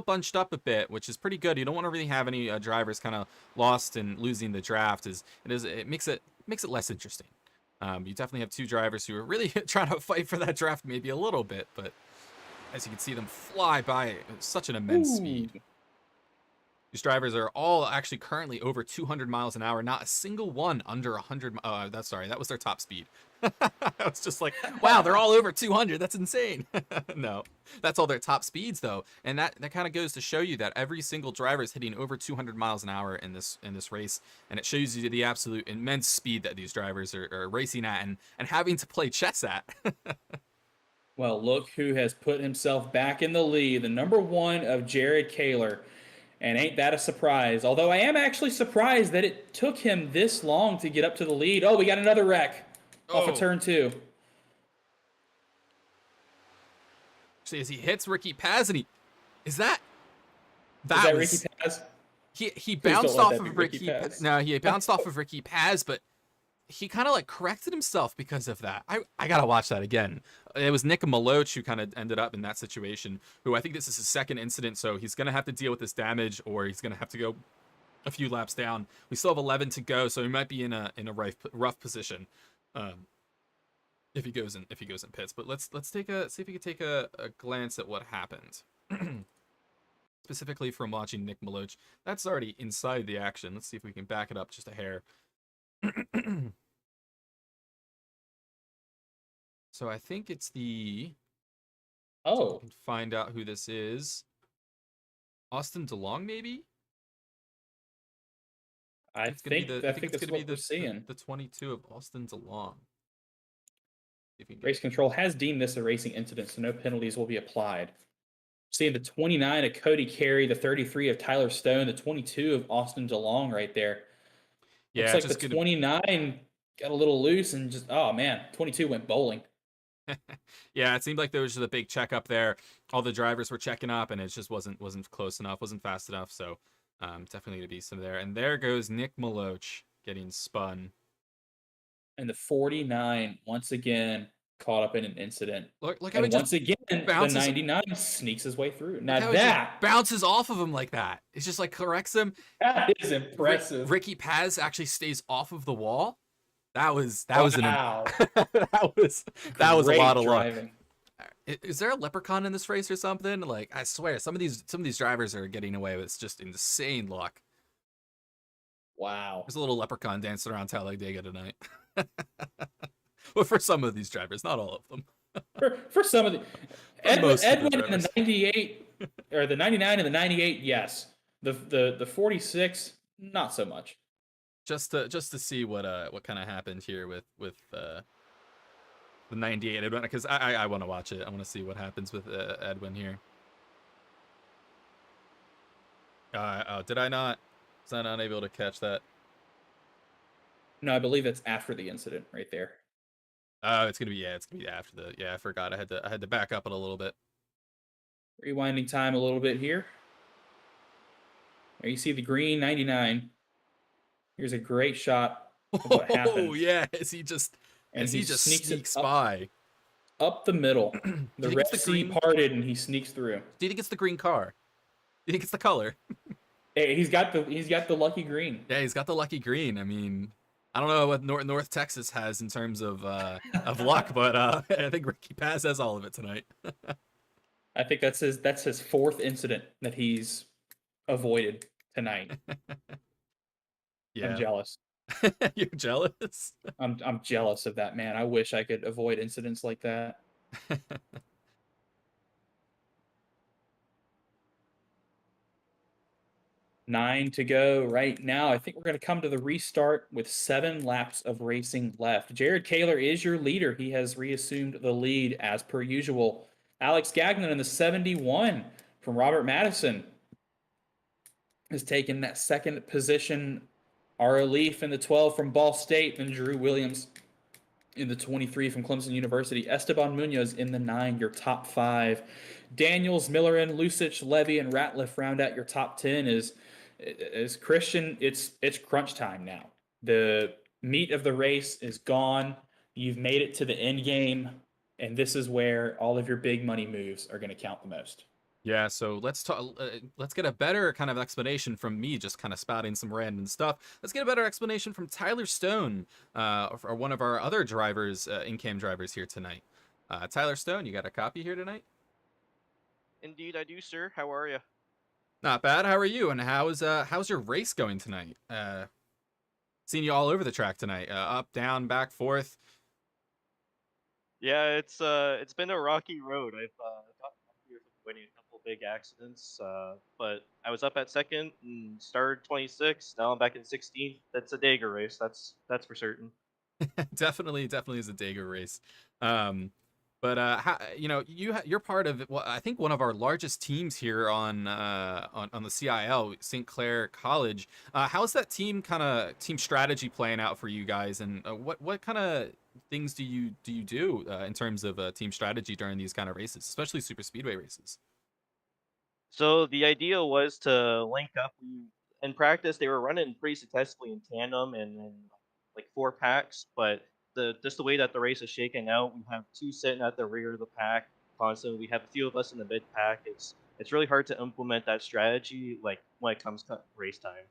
bunched up a bit, which is pretty good. You don't want to really have any drivers kind of lost and losing the draft. It makes it less interesting. You definitely have 2 drivers who are really trying to fight for that draft maybe a little bit, but as you can see them fly by at such an immense speed. These drivers are all actually currently over 200 miles an hour. Not a single one under 100. That was their top speed. I was just like, wow, they're all over 200. That's insane. No, that's all their top speeds though, and that kind of goes to show you that every single driver is hitting over 200 miles an hour in this race, and it shows you the absolute immense speed that these drivers are racing at and having to play chess at. Well, look who has put himself back in the lead, the number 1 of Jared Kaler. And ain't that a surprise? Although I am actually surprised that it took him this long to get up to the lead. Oh, we got another wreck off of turn 2. Actually, as he hits Ricky Paz, and he is that Is that was Ricky Paz? he Please don't bounced let off that be of Ricky Ricky. Paz. No, he bounced off of Ricky Paz, but he kind of like corrected himself because of that. I gotta watch that again. It was Nick Maloch who kind of ended up in that situation. Who I think this is his second incident, so he's gonna have to deal with this damage, or he's gonna have to go a few laps down. We still have 11 to go, so he might be in a rough position. If he goes in pits. But let's see if we can take a glance at what happened. Specifically from watching Nick Maloch. That's already inside the action. Let's see if we can back it up just a hair. So I think it's the Oh, we can find out who this is. Austin DeLong, maybe? I It's gonna be think the I think it's that's gonna be what we're seeing. the 22 of Austin DeLong. See if we can Race get control has deemed this a racing incident, so no penalties will be applied. Seeing the 29 of Cody Carey, the 33 of Tyler Stone, the 22 of Austin DeLong right there. Looks yeah, like the just gonna 29 got a little loose and just, oh man, 22 went bowling. yeah, it seemed like there was just a big checkup there. All the drivers were checking up, and it just wasn't close enough, wasn't fast enough. So definitely to be some there. And there goes Nick Maloch getting spun. And the 49 once again caught up in an incident. Look how he And just once again, the bounces. 99 sneaks his way through. Look Now how he just that bounces off of him like that. It's just like corrects him. is impressive. Ricky Paz actually stays off of the wall. That was Wow. that was a Great lot of driving. luck. Is there a leprechaun in this race or something? Like, I swear, some of these drivers are getting away with just insane luck. Wow. There's a little leprechaun dancing around Talladega tonight. Well, for some of these drivers, not all of them. For some of the most of the Edwin in drivers. the 98 or the 99 and the 98, yes. The 46, not so much. Just to see what kind of happened here with the 98 Edwin, because I want to watch it. I want to see what happens with Edwin here. Oh, did I not? Was I not able to catch that? No, I believe it's after the incident right there. Oh, it's gonna be after the I forgot. I had to back up it a little bit. Rewinding time a little bit here. There you see the green 99. Here's a great shot of what happened. Oh yeah, as he just sneaks it up, by up the middle. The think Red it's the Sea green? parted and he sneaks through. Do you think it's the green car? Do you think it's the color? Hey, he's got the lucky green. Yeah, he's got the lucky green. I mean, I don't know what North Texas has in terms of luck, but I think Ricky Paz has all of it tonight. I think that's his fourth incident that he's avoided tonight. Yeah. I'm jealous. You're jealous? I'm jealous of that man. I wish I could avoid incidents like that. 9 to go right now. I think we're going to come to the restart with 7 laps of racing left. Jared Kaler is your leader. He has reassumed the lead as per usual. Alex Gagnon in the 71 from Robert Madison has taken that second position. Ara Leaf in the 12 from Ball State, and Drew Williams in the 23 from Clemson University. Esteban Munoz in the 9, your top 5. Daniels, Millerin, Lusich, Levy, and Ratliff round out your top 10. Is Christian, it's crunch time now. The meat of the race is gone. You've made it to the end game, and this is where all of your big money moves are going to count the most. Yeah, so let's talk. Let's get a better kind of explanation from me, just kind of spouting some random stuff. Let's get a better explanation from Tyler Stone, or one of our other drivers, in-cam drivers here tonight. Tyler Stone, you got a copy here tonight? Indeed, I do, sir. How are you? Not bad. How are you? And how's your race going tonight? Seen you all over the track tonight. Up, down, back, forth. Yeah, it's been a rocky road. I've gotten here from winning a couple big accidents, but I was up at second and started 26. Now I'm back in 16th. That's a Dega race. That's for certain. Definitely is a Dega race. But you're part of I think one of our largest teams here on the CIL, St. Clair College. How's that team strategy playing out for you guys, and what kind of things do you do in terms of team strategy during these kind of races, especially super speedway races? So the idea was to link up. In practice, they were running pretty successfully in tandem and like 4 packs, but just the way that the race is shaking out, we have two sitting at the rear of the pack constantly. We have a few of us in the mid pack. It's really hard to implement that strategy like when it comes to race time.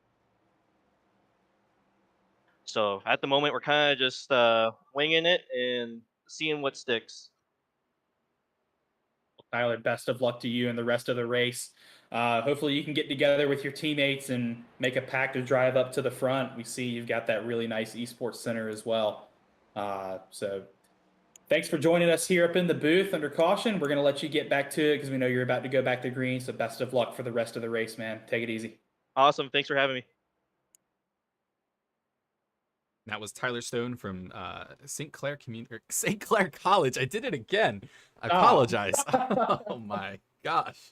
So at the moment, we're kind of just winging it and seeing what sticks. Tyler, best of luck to you and the rest of the race. Hopefully, you can get together with your teammates and make a pack to drive up to the front. We see you've got that really nice esports center as well. So, thanks for joining us here up in the booth under caution. We're going to let you get back to it because we know you're about to go back to green. So, best of luck for the rest of the race, man. Take it easy. Awesome. Thanks for having me. That was Tyler Stone from St. Clair St. Clair College. I did it again. I apologize. Oh my gosh.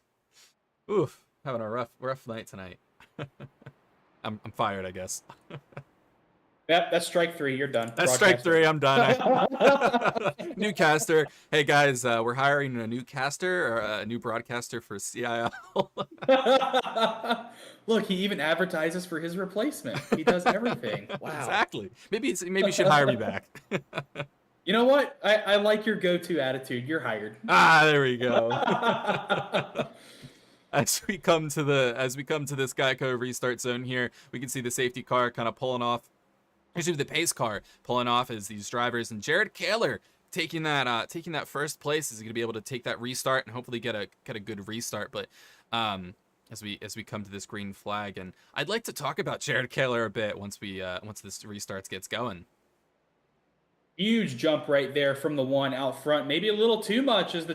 Oof, having a rough night tonight. I'm fired, I guess. Yep, that's strike 3. You're done. That's strike 3. I'm done. New caster. Hey guys, we're hiring a new caster or a new broadcaster for CIL. Look, he even advertises for his replacement. He does everything. Wow. Exactly. Maybe you should hire me back. You know what? I like your go-to attitude. You're hired. There we go. As we come to this Geico restart zone here, we can see the safety car kind of pulling off. Usually the pace car pulling off as these drivers, and Jared Kaler taking that first place is going to be able to take that restart and hopefully get a good restart. But as we come to this green flag, and I'd like to talk about Jared Kaler a bit once this restarts gets going. Huge jump right there from the one out front. Maybe a little too much as the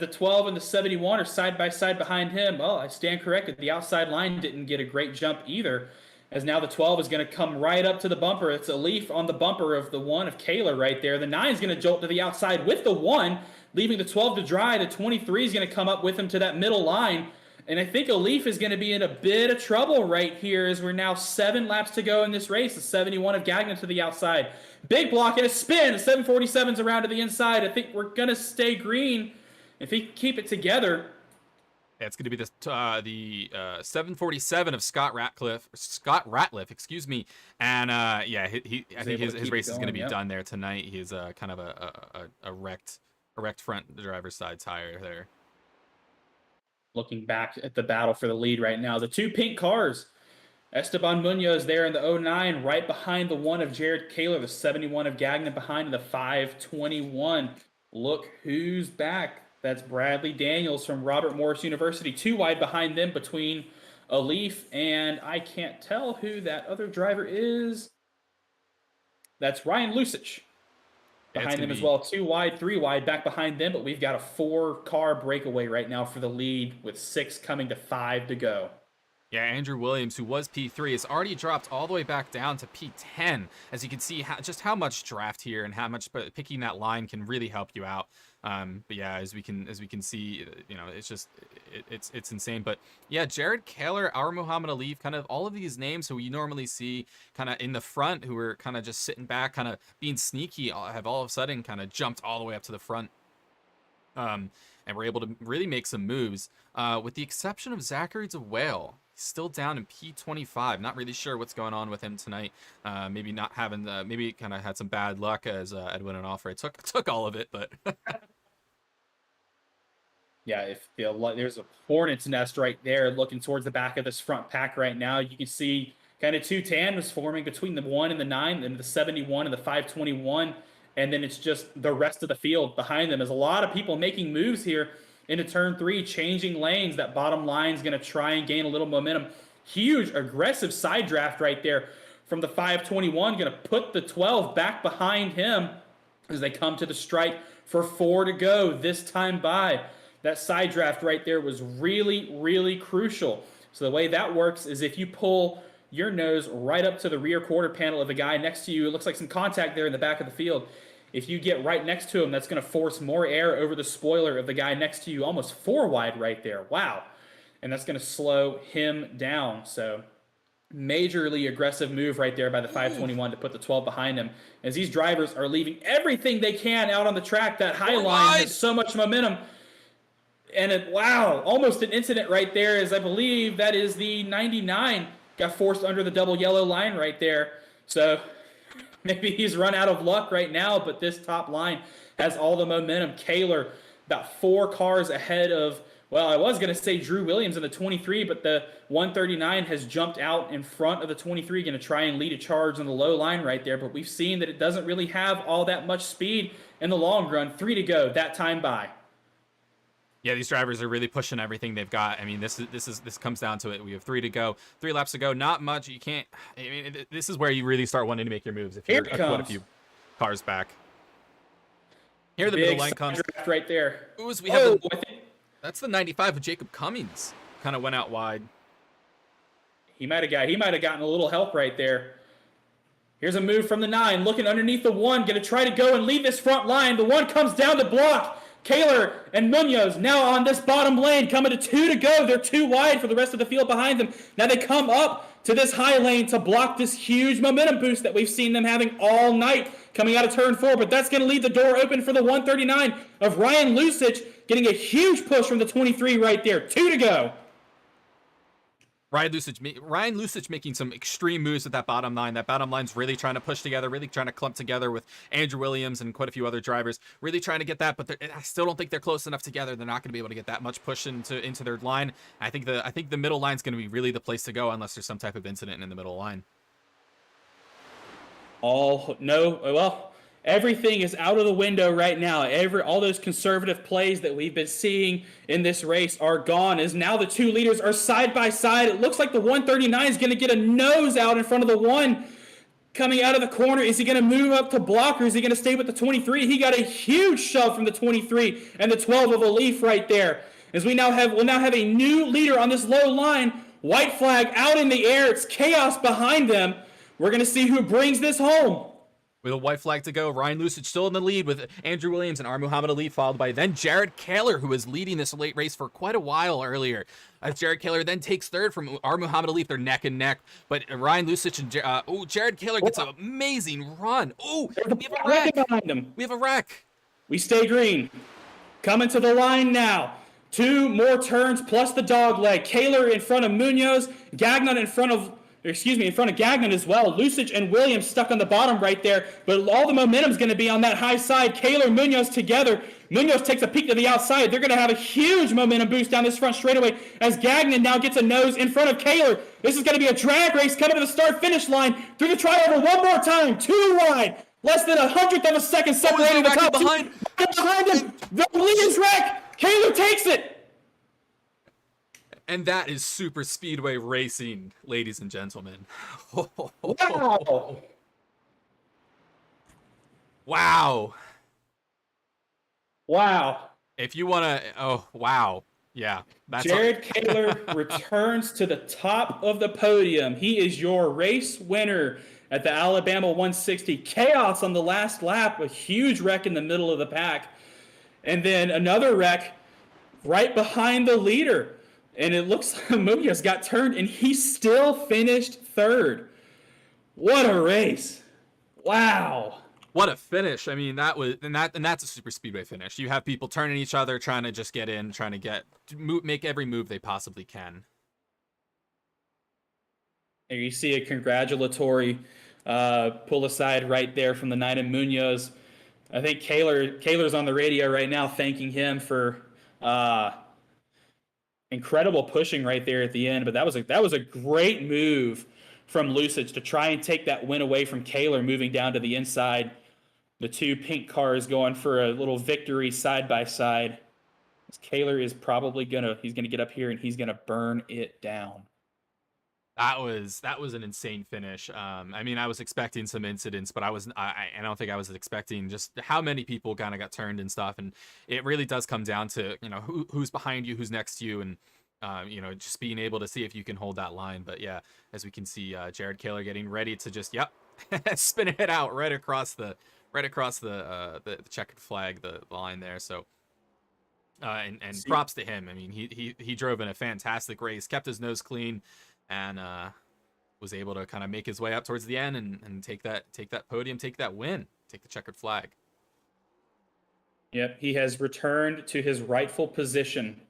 12 and the 71 are side by side behind him. Oh, I stand corrected. The outside line didn't get a great jump either, as now the 12 is going to come right up to the bumper. It's a leaf on the bumper of the 1 of Kaler right there. The 9 is going to jolt to the outside with the 1, leaving the 12 to dry. The 23 is going to come up with him to that middle line. And I think a leaf is going to be in a bit of trouble right here as we're now 7 laps to go in this race. The 71 of Gagnon to the outside. Big block and a spin. The 747's around to the inside. I think we're going to stay green if he can keep it together. Yeah, it's going to be the 747 of Scott Ratliff, excuse me. And yeah, I think his race is going to be done there tonight. He's kind of a wrecked front driver's side tire there. Looking back at the battle for the lead right now, the 2 pink cars. Esteban Munoz there in the 09, right behind the 1 of Jared Kaler, the 71 of Gagnon behind the 521. Look who's back. That's Bradley Daniels from Robert Morris University. 2 wide behind them between a leaf, and I can't tell who that other driver is. That's Ryan Lusich behind them as well. 2 wide, 3 wide back behind them, but we've got a 4-car breakaway right now for the lead with 6 coming to 5 to go. Yeah, Andrew Williams, who was P3, has already dropped all the way back down to P10. As you can see, just how much draft here and how much picking that line can really help you out. But yeah, as we can see, you know, it's insane. But yeah, Jared Kaler, our Muhammad Alif, kind of all of these names who you normally see kind of in the front, who are kind of just sitting back, kind of being sneaky, have all of a sudden kind of jumped all the way up to the front. And we're able to really make some moves, with the exception of Zachary DeWale. Still down in P25. Not really sure what's going on with him tonight. Maybe not having maybe kind of had some bad luck as Edwin and Offray took all of it, but yeah, if there's a hornet's nest right there looking towards the back of this front pack right now. You can see kind of 2 tandems forming between the 1 and the 9, and the 71 and the 521, and then it's just the rest of the field behind them. There's a lot of people making moves here into turn 3, changing lanes. That bottom line is going to try and gain a little momentum. Huge, aggressive side draft right there from the 521. Going to put the 12 back behind him as they come to the stripe for 4 to go this time by. That side draft right there was really, really crucial. So the way that works is if you pull your nose right up to the rear quarter panel of the guy next to you, it looks like some contact there in the back of the field. If you get right next to him, that's going to force more air over the spoiler of the guy next to you, almost 4 wide right there. Wow. And that's going to slow him down. So majorly aggressive move right there by the 521 to put the 12 behind him, as these drivers are leaving everything they can out on the track. That high line has so much momentum. And wow, almost an incident right there, as I believe that is the 99 got forced under the double yellow line right there. So maybe he's run out of luck right now, but this top line has all the momentum. Kaler about 4 cars ahead of, well, I was going to say Drew Williams in the 23, but the 139 has jumped out in front of the 23, going to try and lead a charge on the low line right there. But we've seen that it doesn't really have all that much speed in the long run. 3 to go, that time by. Yeah, these drivers are really pushing everything they've got. I mean, this comes down to it. We have 3 to go, 3 laps to go. Not much. You can't. I mean, this is where you really start wanting to make your moves if you're quite a few cars back. Here the middle line comes right there. Ooh, so we have that's the 95 of Jacob Cummings. Kind of went out wide. He might have gotten a little help right there. Here's a move from the 9, looking underneath the 1, going to try to go and lead this front line. The 1 comes down to block. Kaler and Munoz now on this bottom lane, coming to 2 to go. They're too wide for the rest of the field behind them. Now they come up to this high lane to block this huge momentum boost that we've seen them having all night coming out of turn 4. But that's going to leave the door open for the 139 of Ryan Lusich, getting a huge push from the 23 right there. 2 to go. Ryan Lusich making some extreme moves at that bottom line. That bottom line's really trying to push together, really trying to clump together with Andrew Williams and quite a few other drivers. Really trying to get that, but I still don't think they're close enough together. They're not going to be able to get that much push into their line. I think the middle line's going to be really the place to go unless there's some type of incident in the middle line. Everything is out of the window right now. All those conservative plays that we've been seeing in this race are gone, as now the 2 leaders are side by side. It looks like the 139 is going to get a nose out in front of the 1 coming out of the corner. Is he going to move up to block, or is he going to stay with the 23? He got a huge shove from the 23 and the 12 of a Leaf right there. As we'll now have a new leader on this low line. White flag out in the air. It's chaos behind them. We're going to see who brings this home. With a white flag to go, Ryan Lusich still in the lead with Andrew Williams and R. Muhammad Ali, followed by then Jared Kaler, who was leading this late race for quite a while earlier. As Jared Kaler then takes third from R. Muhammad Ali, they're neck and neck. But Ryan Lusich and Jared Kaler gets an amazing run. Oh, we have a wreck behind him. We have a wreck. We stay green. Coming to the line now. 2 more turns plus the dog leg. Kaler in front of Munoz, Gagnon in front of Gagnon as well. Lusich and Williams stuck on the bottom right there, but all the momentum's going to be on that high side. Kaler, Munoz together. Munoz takes a peek to the outside. They're going to have a huge momentum boost down this front straightaway as Gagnon now gets a nose in front of Kaler. This is going to be a drag race coming to the start-finish line. Through the trioval one more time. 2 wide. Less than 100th of a second separating the top 2. Behind him. The lead is wreck. Kaler takes it. And that is super speedway racing, ladies and gentlemen. Wow. Wow. Wow. If you want to, wow. Yeah. Jared Kaler returns to the top of the podium. He is your race winner at the Alabama 160. Chaos on the last lap, a huge wreck in the middle of the pack. And then another wreck right behind the leader. And it looks like Munoz got turned, and he still finished third. What a race. Wow. What a finish. I mean, that's a super speedway finish. You have people turning each other, trying to just get in, trying to make every move they possibly can. And you see a congratulatory pull aside right there from the 9 and Munoz. I think Kaler's on the radio right now thanking him for incredible pushing right there at the end. But that was a great move from Lusich to try and take that win away from Kaler, moving down to the inside. The 2 pink cars going for a little victory side by side. Kaler is probably he's gonna get up here and he's gonna burn it down. That was an insane finish. I mean, I was expecting some incidents, but I don't think I was expecting just how many people kind of got turned and stuff. And it really does come down to, who's behind you, who's next to you, and just being able to see if you can hold that line. But yeah, as we can see, Jared Kaler getting ready to just spin it out right across the checkered flag, the line there. So. And props to him. I mean, he drove in a fantastic race, kept his nose clean, and was able to kind of make his way up towards the end and take that podium, take that win, take the checkered flag. Yep, he has returned to his rightful position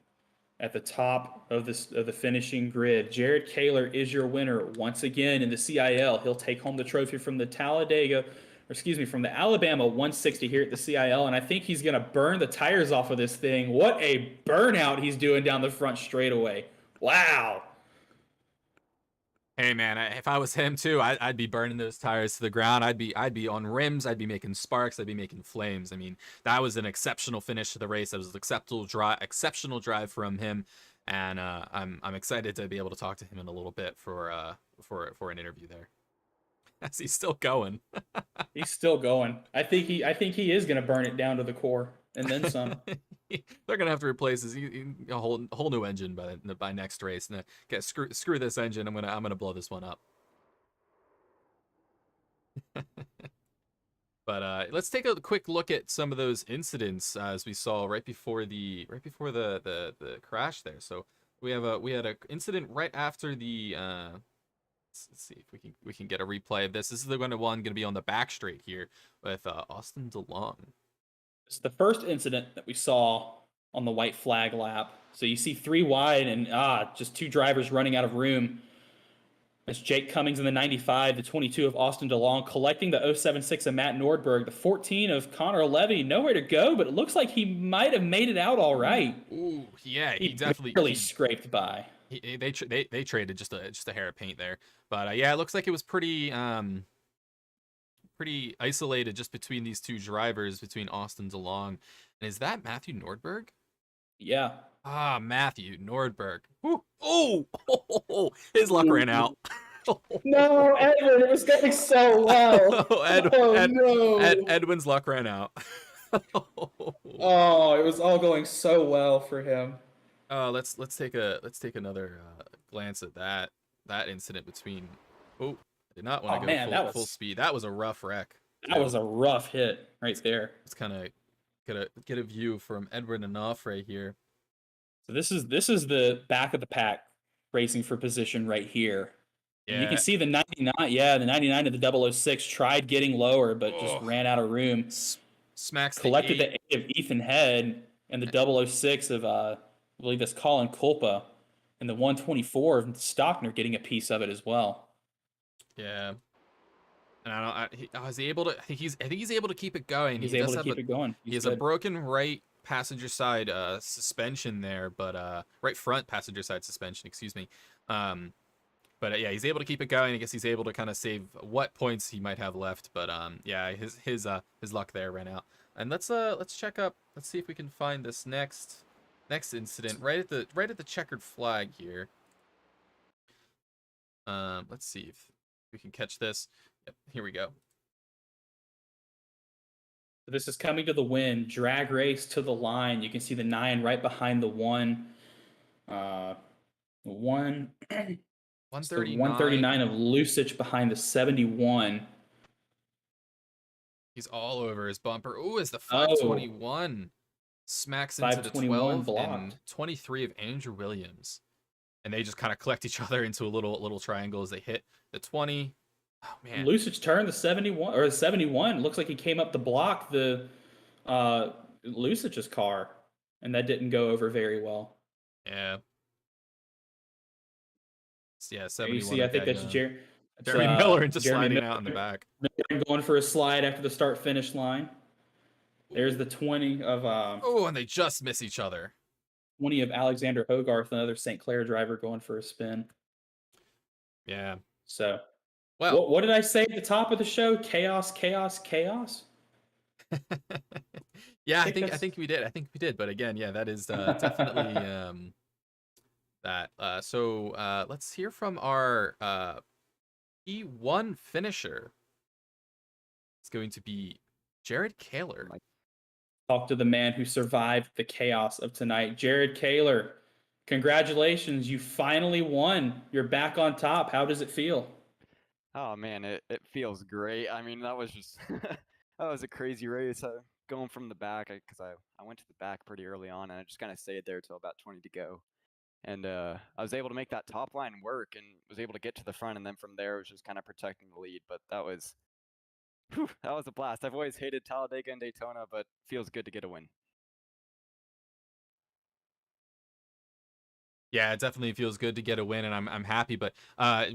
at the top of the finishing grid. Jared Kaler is your winner once again in the CIL. He'll take home the trophy from the from the Alabama 160 here at the CIL, and I think he's gonna burn the tires off of this thing. What a burnout he's doing down the front straightaway. Wow. Hey man, if I was him too, I'd be burning those tires to the ground. I'd be on rims. I'd be making sparks. I'd be making flames. I mean, that was an exceptional finish to the race. That was an exceptional drive from him, and I'm excited to be able to talk to him in a little bit for an interview there. As he's still going. He's still going. I think he is gonna burn it down to the core and then some. They're gonna have to replace a whole new engine by next race. And screw this engine. I'm gonna blow this one up. But let's take a quick look at some of those incidents as we saw right before the crash there. So we had an incident right after the let's see if we can get a replay of this. This is the one going to be on the back straight here with Austin DeLong. It's the first incident that we saw on the white flag lap. So you see 3 wide and just 2 drivers running out of room. It's Jake Cummings in the 95, the 22 of Austin DeLong, collecting the 076 of Matt Nordberg, the 14 of Connor Levy. Nowhere to go, but it looks like he might have made it out all right. Ooh, yeah, he definitely really scraped by. They traded just a hair of paint there, but yeah, it looks like it was pretty isolated just between these 2 drivers, between Austin DeLong. And is that Matthew Nordberg? Yeah. Matthew Nordberg. Woo. Oh, his luck ran out. No, Edwin, it was going so well. No. Edwin's luck ran out. Oh, it was all going so well for him. Let's take another glance at that incident between. Oh, I did not want to go full speed. That was a rough wreck. That was a rough hit right there. It's kind of get a view from Edwin Onofre here. So this is the back of the pack racing for position right here. Yeah. And you can see the 99. Yeah, the 99 of the 006 tried getting lower, but just ran out of room. Smacks collected the 8 of Ethan Head and the 006 of I believe that's Colin Culpa, and the 124 of Stockner getting a piece of it as well. Yeah. And is he able to? I think he's able to keep it going. He's able to keep it going. He has a broken right passenger side suspension there, but right front passenger side suspension, excuse me. But yeah, he's able to keep it going. I guess he's able to kind of save what points he might have left. But yeah, his luck there ran out. And let's check up. Let's see if we can find this next incident right at the checkered flag here. Let's see if we can catch this. Yep, here we go. This is coming to the win. Drag race to the line. You can see the 9 right behind the 1. 139 of Lusich behind the 71. He's all over his bumper. Ooh, as the 521 smacks into the 12 and 23 of Andrew Williams. And they just kind of collect each other into a little triangle as they hit the 20. Oh man. Lusich turned the 71 or the 71. Looks like he came up to block the Lusich's car, and that didn't go over very well. Yeah. Yeah, 71. You see, I think that's Jeremy Miller just sliding out in the back. Miller going for a slide after the start-finish line. There's the 20 of oh, and they just miss each other. 20 of Alexander Hogarth, another St. Clair driver, going for a spin. Yeah. So, well, what did I say at the top of the show? Chaos, chaos, chaos. Yeah, I think we did. But again, yeah, that is definitely that. So let's hear from our E1 finisher. It's going to be Jared Kaler. Talk to the man who survived the chaos of tonight. Jared Kaler, congratulations. You finally won. You're back on top. How does it feel? Oh, man, it feels great. I mean, that was just that was a crazy race. Going from the back, because I went to the back pretty early on, and I just kind of stayed there till about 20 to go. and I was able to make that top line work and was able to get to the front, and then from there it was just kind of protecting the lead. But that was a blast. I've always hated Talladega and Daytona, but feels good to get a win. Yeah, it definitely feels good to get a win, and I'm happy. But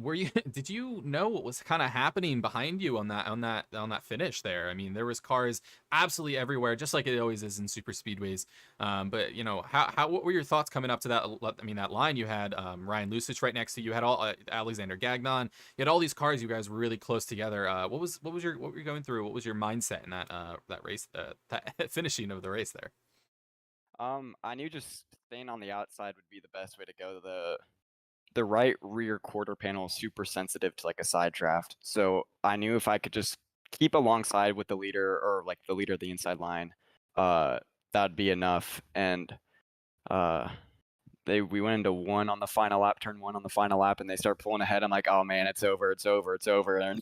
were you did you know what was kind of happening behind you on that finish there? I mean, there was cars absolutely everywhere, just like it always is in super speedways. But you know, how what were your thoughts coming up to that? I mean, that line you had Ryan Lusich right next to you. You had all Alexander Gagnon. You had all these cars. You guys were really close together. What were you going through? What was your mindset in that race, that finishing of the race there? I knew just staying on the outside would be the best way to go. The right rear quarter panel is super sensitive to like a side draft, so I knew if I could just keep alongside with the leader, or like the leader of the inside line, uh, that'd be enough. And uh, we went into one on the final lap, turn one on the final lap, and they start pulling ahead. I'm like, oh man, it's over, it's over, it's over. And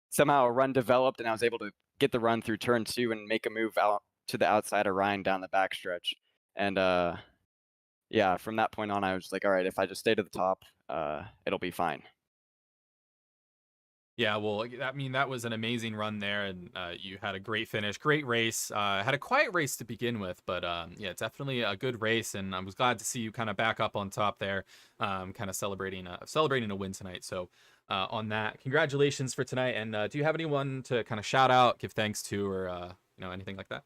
somehow a run developed, and I was able to get the run through turn two and make a move out to the outside of Ryan down the backstretch. And yeah, from that point on, I was like, all right, if I just stay to the top, it'll be fine. Yeah, well, I mean, that was an amazing run there, and you had a great finish, great race. Had a quiet race to begin with, but yeah, definitely a good race, and I was glad to see you kind of back up on top there, kind of celebrating a win tonight. So on that, congratulations for tonight. And do you have anyone to kind of shout out, give thanks to, or anything like that?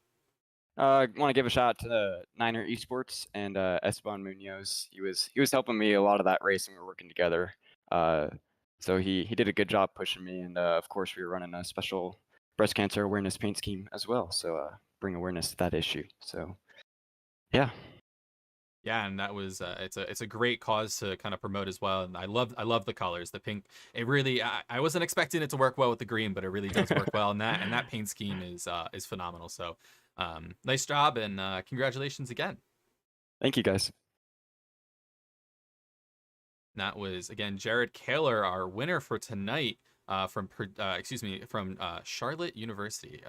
I want to give a shout out to Niner Esports and Esteban Munoz. He was helping me a lot of that race, and we were working together. So he did a good job pushing me, and of course we were running a special breast cancer awareness paint scheme as well. So bring awareness to that issue. So yeah. Yeah, and that was it's a great cause to kind of promote as well. And I love the colors, the pink. It really I wasn't expecting it to work well with the green, but it really does work well. And that paint scheme is phenomenal. So nice job, and congratulations again. Thank you guys. That was again Jared Kaler, our winner for tonight, from Charlotte University.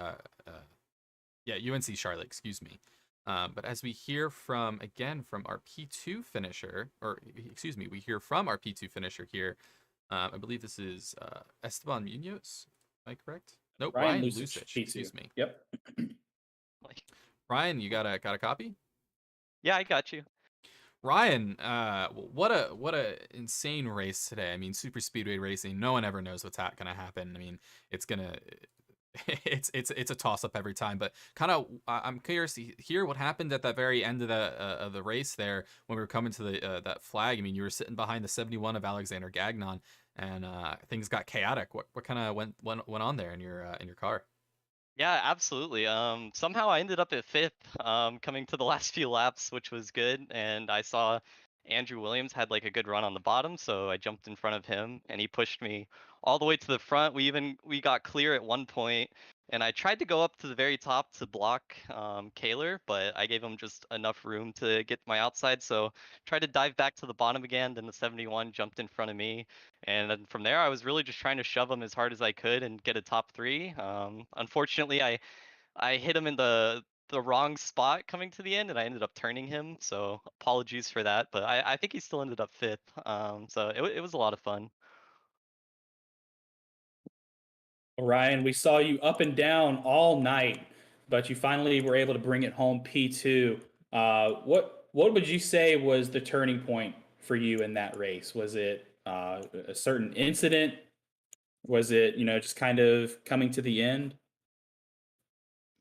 Yeah, UNC Charlotte, excuse me. But as we hear from our P2 finisher, or excuse me, we hear from our P2 finisher here. I believe this is Esteban Munoz. Am I correct? Nope, Ryan Lusich. P2. Excuse me. Yep. Ryan, you got a copy? Yeah, I got you. Ryan, what a insane race today. I mean, super speedway racing. No one ever knows what's gonna happen. I mean, it's a toss up every time. But kind of, I'm curious to hear what happened at that very end of the race there when we were coming to the that flag. I mean, you were sitting behind the 71 of Alexander Gagnon, and things got chaotic. What kind of went on there in your car? Yeah, absolutely. Somehow I ended up at fifth, coming to the last few laps, which was good. And I saw Andrew Williams had like a good run on the bottom, so I jumped in front of him, and he pushed me all the way to the front. We got clear at one point, and I tried to go up to the very top to block Kaler, but I gave him just enough room to get my outside. So tried to dive back to the bottom again. Then the 71 jumped in front of me, and then from there, I was really just trying to shove him as hard as I could and get a top three. Unfortunately, I hit him in the wrong spot coming to the end, and I ended up turning him. So apologies for that, but I think he still ended up fifth. So it was a lot of fun. Ryan, we saw you up and down all night, but you finally were able to bring it home P2. What would you say was the turning point for you in that race? Was it a certain incident? Was it just kind of coming to the end?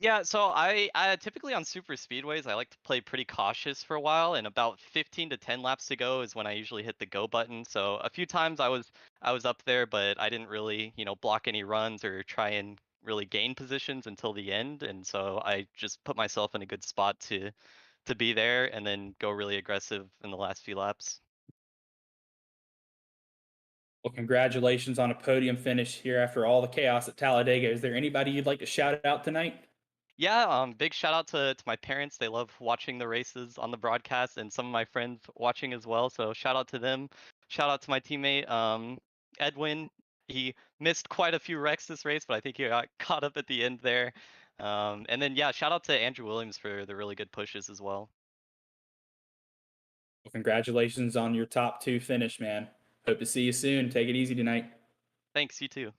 Yeah, so I typically on super speedways, I like to play pretty cautious for a while, and about 15 to 10 laps to go is when I usually hit the go button. So a few times I was up there, but I didn't really, block any runs or try and really gain positions until the end, and so I just put myself in a good spot to be there and then go really aggressive in the last few laps. Well, congratulations on a podium finish here after all the chaos at Talladega. Is there anybody you'd like to shout out tonight? Yeah, big shout out to my parents. They love watching the races on the broadcast, and some of my friends watching as well. So shout out to them. Shout out to my teammate, Edwin. He missed quite a few wrecks this race, but I think he got caught up at the end there. And then yeah, shout out to Andrew Williams for the really good pushes as well. Well, congratulations on your top 2 finish, man. Hope to see you soon. Take it easy tonight. Thanks, you too.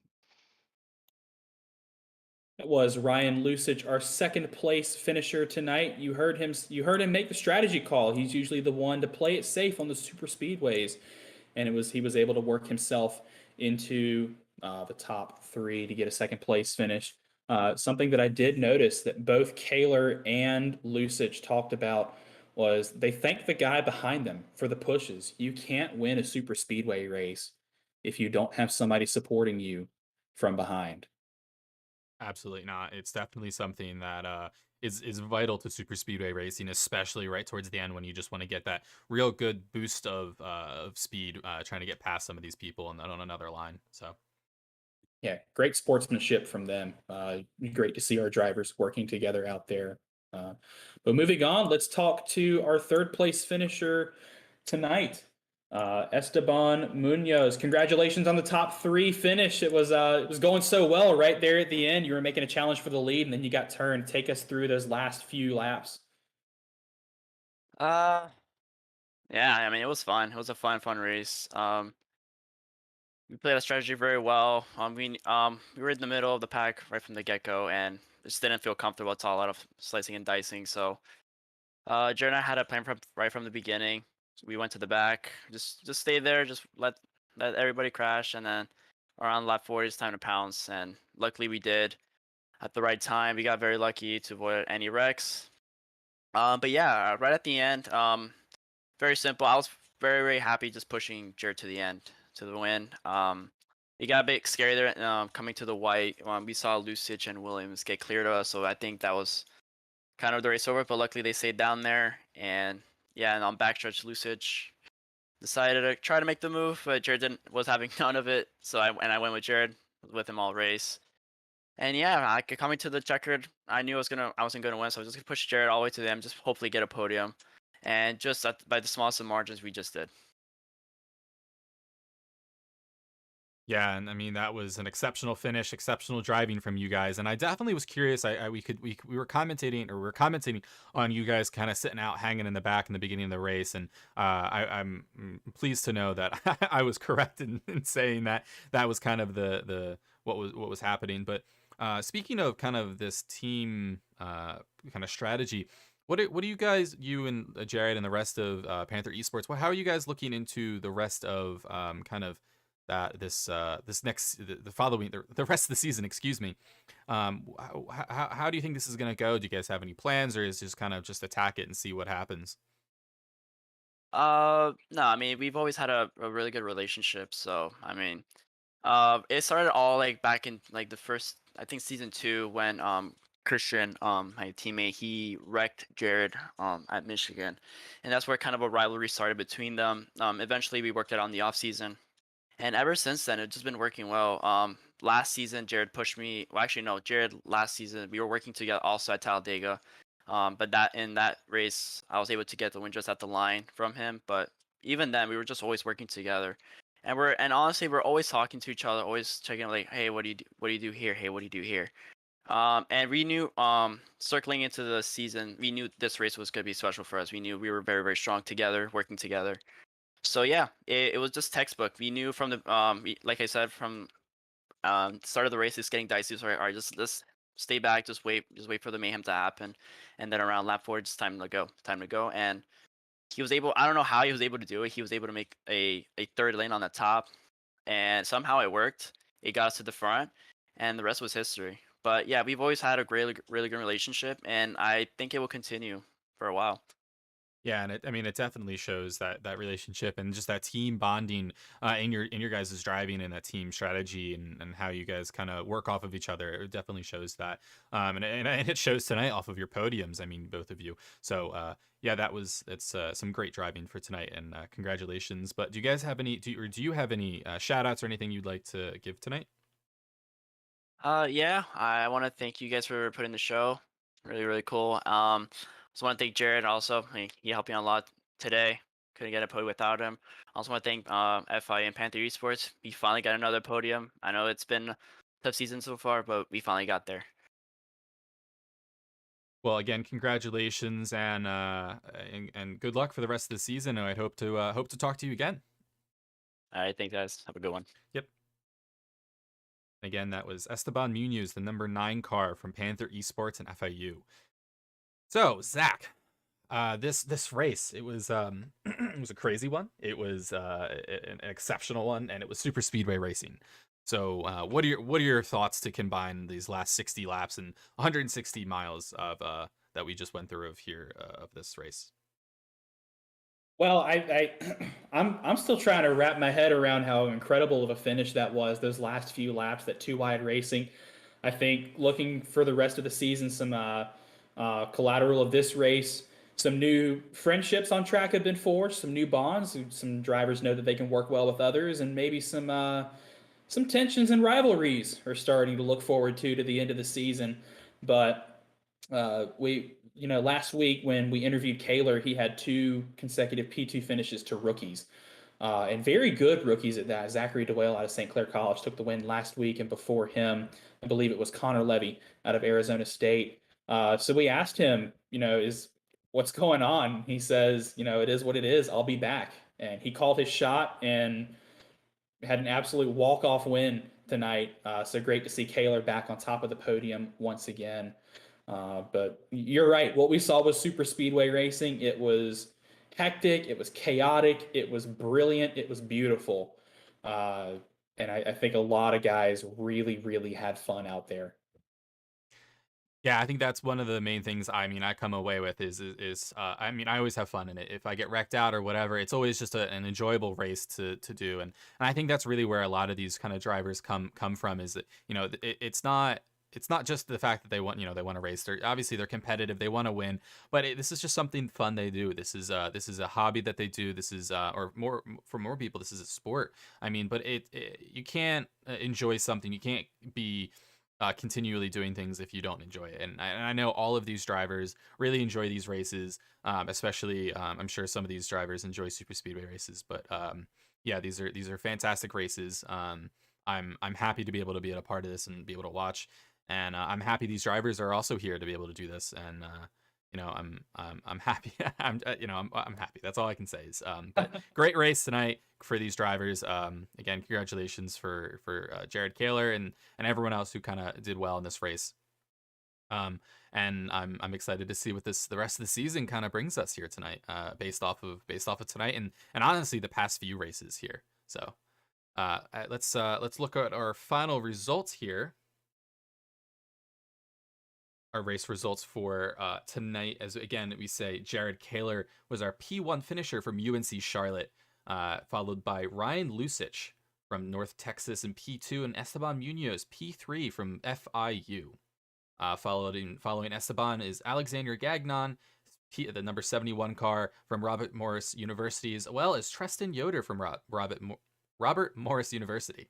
That was Ryan Lusich, our second place finisher tonight. You heard him make the strategy call. He's usually the one to play it safe on the super speedways, and he was able to work himself into the top 3 to get a second place finish. Something that I did notice that both Kaler and Lusich talked about was they thanked the guy behind them for the pushes. You can't win a super speedway race if you don't have somebody supporting you from behind. Absolutely not. It's definitely something that is vital to super speedway racing, especially right towards the end when you just want to get that real good boost of speed, trying to get past some of these people and then on another line. So Yeah, great sportsmanship from them. Great to see our drivers working together out there. But moving on, let's talk to our third place finisher tonight, Esteban Munoz. Congratulations on the top 3 finish. It was going so well right there at the end. You were making a challenge for the lead, and then you got turned. Take us through those last few laps. Yeah, I mean, it was fun. It was a fun race. We played our strategy very well. We were in the middle of the pack right from the get-go, and just didn't feel comfortable at all. A lot of slicing and dicing. So, Jared and I had a plan right from the beginning. We went to the back, just stay there, just let everybody crash, and then around lap 40, it's time to pounce. And luckily, we did at the right time. We got very lucky to avoid any wrecks. But yeah, right at the end, very simple. I was very happy just pushing Jared to the end to the win. It got a bit scary there coming to the white. We saw Lusich and Williams get cleared of us, so I think that was kind of the race over. But luckily they stayed down there, and yeah, and on backstretch, Lusich decided to try to make the move, but Jared was having none of it. So I went with Jared, with him all race. And yeah, coming to the checkered, I knew I wasn't gonna win, so I was just gonna push Jared all the way to the end, just hopefully get a podium. And just by the smallest of margins, we just did. yeah, and I mean that was an exceptional finish, exceptional driving from you guys, and I definitely was curious. We were commentating on you guys kind of sitting out, hanging in the back in the beginning of the race, and I'm pleased to know that I was correct in saying that that was kind of the what was happening. But speaking of kind of this team kind of strategy. What do you guys, you and Jared and the rest of Panther Esports, how are you guys looking into the rest of kind of that this next the following the rest of the season, excuse me. How do you think this is going to go? Do you guys have any plans, or is just kind of just attack it and see what happens? No, I mean, we've always had a really good relationship. So, I mean, it started all like back in like the first, I think season 2 when Christian, my teammate, he wrecked Jared at Michigan, and that's where kind of a rivalry started between them. Eventually we worked it out in the off season, and ever since then it's just been working well. Last season Jared pushed me. Well, actually no, Jared last season we were working together also at Talladega. But that in that race I was able to get the win just at the line from him. But even then we were just always working together. And honestly we're always talking to each other, always checking like, hey, what do you do here? Hey, what do you do here? And we knew circling into the season, we knew this race was gonna be special for us. We knew we were very strong together, working together. So yeah, it was just textbook. We knew from the like I said, from start of the race, it's getting dicey. So all right, just stay back, just wait for the mayhem to happen, and then around lap 4, it's time to go. And he was able. I don't know how he was able to do it. He was able to make a third lane on the top, and somehow it worked. It got us to the front, and the rest was history. But yeah, we've always had a really good relationship, and I think it will continue for a while. Yeah, and I mean, it definitely shows that relationship and just that team bonding in your guys' driving and that team strategy and how you guys kind of work off of each other. It definitely shows that, and it shows tonight off of your podiums. I mean, both of you. So yeah, it's some great driving for tonight, and congratulations. But do you guys have any? Do you have any shout outs or anything you'd like to give tonight? Yeah, I want to thank you guys for putting the show. Really cool. Just want to thank Jared also. He helped me out a lot today. Couldn't get a podium without him. Also want to thank FI and Panther Esports. We finally got another podium. I know it's been a tough season so far, but we finally got there. Well, again, congratulations and good luck for the rest of the season. And I hope to talk to you again. All right, thanks guys. Have a good one. Yep. Again, that was Esteban Munoz, the number 9 car from Panther Esports and FIU. So, Zach, this race, it was it was a crazy one. It was an exceptional one, and it was super speedway racing. So, what are your thoughts to combine these last 60 laps and 160 miles of that we just went through of here of this race? Well, I'm still trying to wrap my head around how incredible of a finish that was. Those last few laps, that two wide racing. I think looking for the rest of the season, some collateral of this race, some new friendships on track have been forged, some new bonds. Some drivers know that they can work well with others, and maybe some tensions and rivalries are starting to look forward to the end of the season. But last week when we interviewed Kaler, he had 2 consecutive P2 finishes to rookies, and very good rookies at that. Zachary DeWale out of St. Clair College took the win last week, and before him, I believe it was Connor Levy out of Arizona State. So we asked him, is what's going on? He says, it is what it is. I'll be back. And he called his shot and had an absolute walk-off win tonight. So great to see Kaler back on top of the podium once again. But you're right. What we saw was super speedway racing. It was hectic. It was chaotic. It was brilliant. It was beautiful. And I think a lot of guys really, really had fun out there. Yeah, I think that's one of the main things. I mean, I come away with is I mean, I always have fun in it. If I get wrecked out or whatever, it's always just an enjoyable race to do. And I think that's really where a lot of these kind of drivers come from. Is that it's not just the fact that they want they want to race. They're competitive. They want to win. But this is just something fun they do. This is a hobby that they do. This is or more for more people. This is a sport. I mean, but you can't enjoy something. You can't be continually doing things if you don't enjoy it. And I know all of these drivers really enjoy these races, especially I'm sure some of these drivers enjoy super speedway races. But yeah, these are fantastic races. I'm happy to be able to be a part of this and be able to watch. And I'm happy these drivers are also here to be able to do this. And I'm happy. I'm happy. That's all I can say. Is but great race tonight for these drivers. Again, congratulations for Jared Kaler and everyone else who kind of did well in this race. And I'm excited to see what the rest of the season kind of brings us here tonight, based off of tonight and honestly the past few races here. So let's look at our final results here. Our race results for tonight, as again we say, Jared Kaler was our P1 finisher from UNC Charlotte, followed by Ryan Lusich from North Texas in P2, and Esteban Munoz P3 from FIU. Following Esteban is Alexander Gagnon, the number 71 car from Robert Morris University, as well as Treston Yoder from Robert Morris University.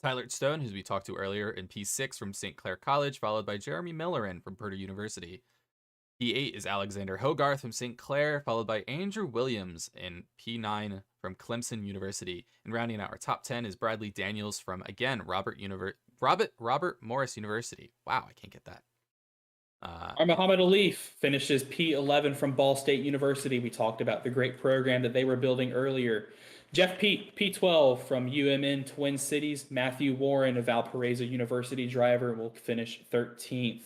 Tyler Stone, who we talked to earlier, in P6 from St. Clair College, followed by Jeremy Millerin from Purdue University. P8 is Alexander Hogarth from St. Clair, followed by Andrew Williams in P9 from Clemson University. And rounding out our top 10 is Bradley Daniels from, again, Robert Morris University. Wow, I can't get that. Muhammad Alif finishes P11 from Ball State University. We talked about the great program that they were building earlier. Jeff Peet, P12 from UMN Twin Cities. Matthew Warren, a Valparaiso University driver, will finish 13th.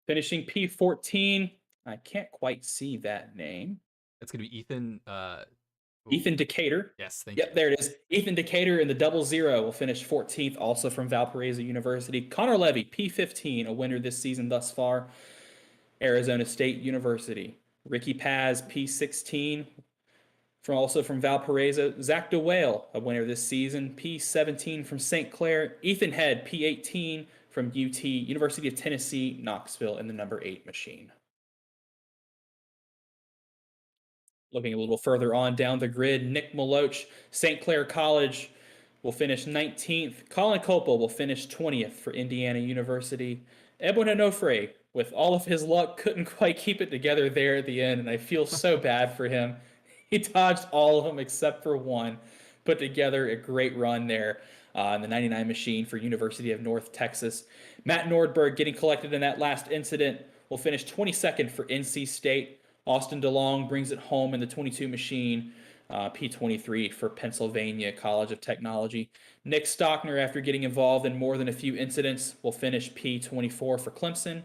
Finishing P14, I can't quite see that name. It's going to be Ethan. Ethan Decatur. Yes, thank you. Yep, there it is. Ethan Decatur in the 00 will finish 14th, also from Valparaiso University. Connor Levy, P15, a winner this season thus far, Arizona State University. Ricky Paz, P16, also from Valparaiso. Zach DeWale, a winner this season, P17 from St. Clair. Ethan Head, P18 from UT, University of Tennessee, Knoxville, in the number 8 machine. Looking a little further on down the grid, Nick Maloch, St. Clair College, will finish 19th. Colin Copel will finish 20th for Indiana University. Edwin Onofre, with all of his luck, couldn't quite keep it together there at the end, and I feel so bad for him. He dodged all of them except for one. Put together a great run there. in the 99 machine for University of North Texas. Matt Nordberg getting collected in that last incident will finish 22nd for NC State. Austin DeLong brings it home in the 22 machine, P23 for Pennsylvania College of Technology. Nick Stockner, after getting involved in more than a few incidents, will finish P24 for Clemson.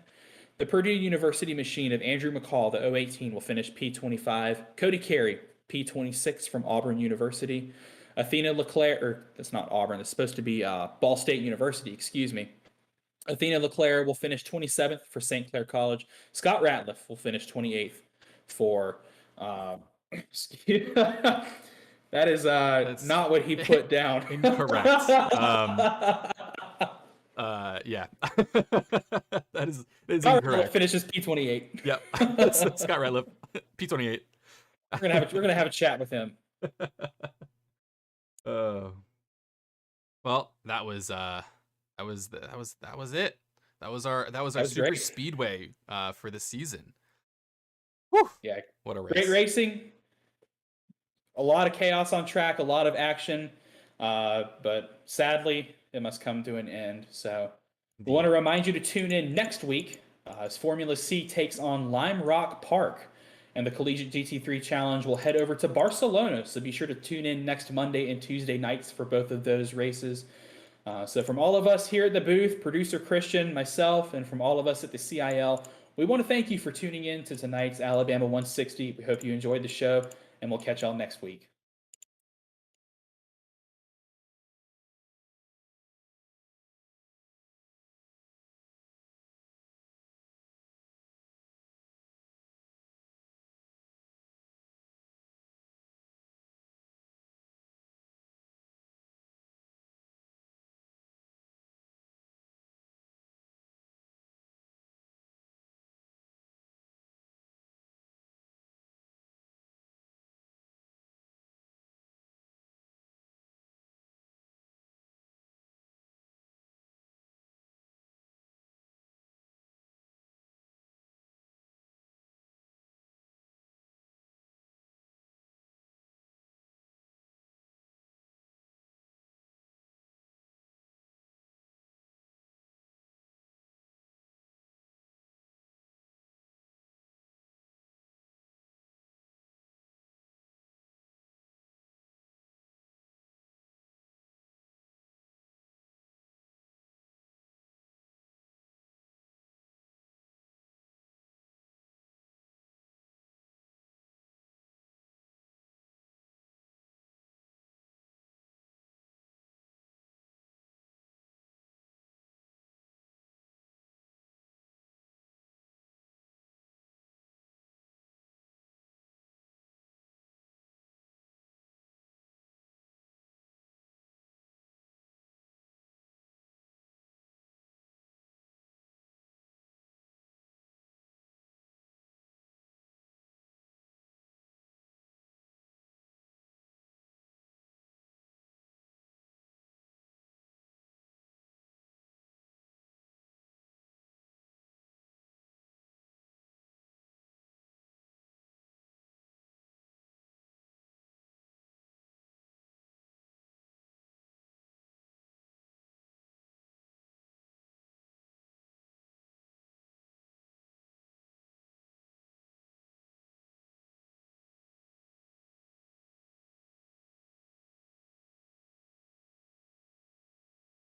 The Purdue University machine of Andrew McCall, the 018, will finish P25. Cody Carey, P26 from Auburn University. Athena Leclerc, or that's not Auburn, it's supposed to be Ball State University, excuse me. Athena Leclerc will finish 27th for St. Clair College. Scott Ratliff will finish 28th for. That is That's not what he put down. incorrect. Yeah. that is Scott Ratliff incorrect. finishes P28. Yep. Scott Ratliff, P28. We're gonna have a chat with him. Well, that was it. That was our super great. speedway for the season. Whew. Yeah, What a race. great racing. A lot of chaos on track, a lot of action, but sadly, it must come to an end. So we want to remind you to tune in next week as Formula C takes on Lime Rock Park, and the Collegiate GT3 Challenge will head over to Barcelona. So be sure to tune in next Monday and Tuesday nights for both of those races. So from all of us here at the booth, producer Christian, myself, and from all of us at the CIL, we want to thank you for tuning in to tonight's Alabama 160. We hope you enjoyed the show, and we'll catch y'all next week.